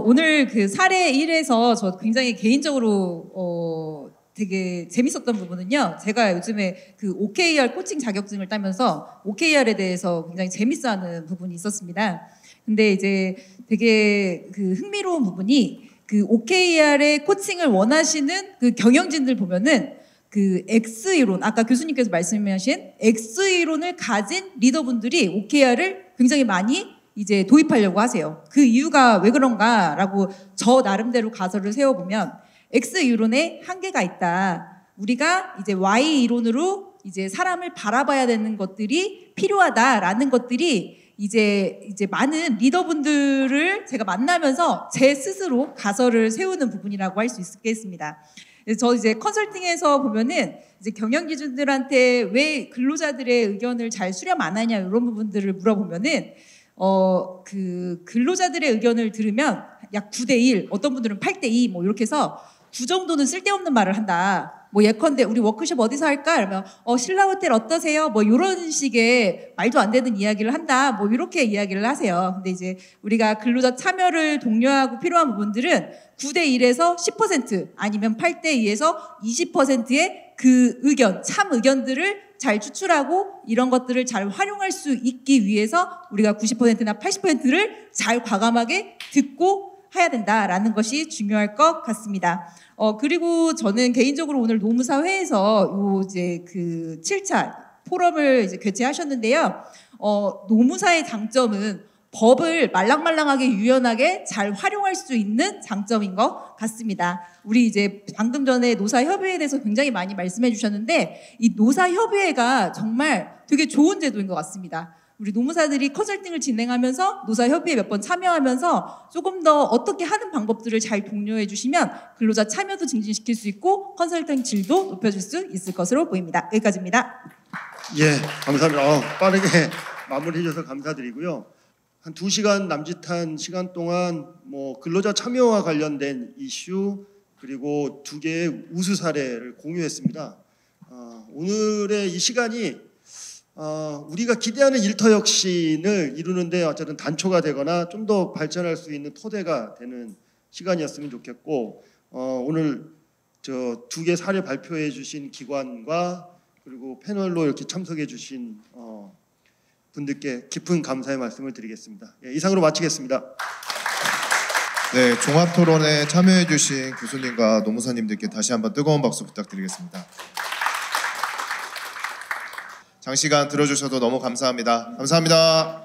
오늘 그 사례 1에서 저 굉장히 개인적으로 되게 재밌었던 부분은요. 제가 요즘에 그 OKR 코칭 자격증을 따면서 OKR에 대해서 굉장히 재밌어하는 부분이 있었습니다. 근데 이제 되게 그 흥미로운 부분이 그 OKR의 코칭을 원하시는 그 경영진들 보면은 그 X 이론, 아까 교수님께서 말씀하신 X 이론을 가진 리더분들이 OKR을 굉장히 많이 이제 도입하려고 하세요. 그 이유가 왜 그런가라고 저 나름대로 가설을 세워보면 X 이론에 한계가 있다. 우리가 이제 Y 이론으로 이제 사람을 바라봐야 되는 것들이 필요하다라는 것들이 이제 많은 리더분들을 제가 만나면서 제 스스로 가설을 세우는 부분이라고 할 수 있겠습니다. 저 이제 컨설팅에서 보면은 이제 경영 기준들한테 왜 근로자들의 의견을 잘 수렴 안 하냐 이런 부분들을 물어보면은 그 근로자들의 의견을 들으면 약 9대1, 어떤 분들은 8대2 뭐 이렇게 해서 그 정도는 쓸데없는 말을 한다. 뭐 예컨대 우리 워크숍 어디서 할까? 그러면 신라 호텔 어떠세요? 뭐 이런 식의 말도 안 되는 이야기를 한다. 뭐 이렇게 이야기를 하세요. 근데 이제 우리가 근로자 참여를 독려하고 필요한 부분들은 9대1에서 10% 아니면 8대2에서 20%의 그 의견, 참 의견들을 잘 추출하고 이런 것들을 잘 활용할 수 있기 위해서 우리가 90%나 80%를 잘 과감하게 듣고 해야 된다라는 것이 중요할 것 같습니다. 그리고 저는 개인적으로 오늘 노무사회에서 이제 그 7차 포럼을 이제 개최하셨는데요. 노무사의 장점은 법을 말랑말랑하게 유연하게 잘 활용할 수 있는 장점인 것 같습니다. 우리 이제 방금 전에 노사협의회에 대해서 굉장히 많이 말씀해 주셨는데 이 노사협의회가 정말 되게 좋은 제도인 것 같습니다. 우리 노무사들이 컨설팅을 진행하면서 노사협의회 몇 번 참여하면서 조금 더 어떻게 하는 방법들을 잘 독려해 주시면 근로자 참여도 증진시킬 수 있고 컨설팅 질도 높여줄 수 있을 것으로 보입니다. 여기까지입니다. 예, 감사합니다. 빠르게 마무리해 주셔서 감사드리고요. 한 2시간 남짓한 시간 동안 뭐 근로자 참여와 관련된 이슈 그리고 2개의 우수 사례를 공유했습니다. 오늘의 이 시간이 우리가 기대하는 일터혁신을 이루는데 어쨌든 단초가 되거나 좀 더 발전할 수 있는 토대가 되는 시간이었으면 좋겠고 오늘 저 2개 사례 발표해 주신 기관과 그리고 패널로 이렇게 참석해 주신 분들께 깊은 감사의 말씀을 드리겠습니다. 예, 이상으로 마치겠습니다. 네, 종합토론에 참여해 주신 교수님과 노무사님들께 다시 한번 뜨거운 박수 부탁드리겠습니다. 장시간 들어주셔도 너무 감사합니다. 감사합니다.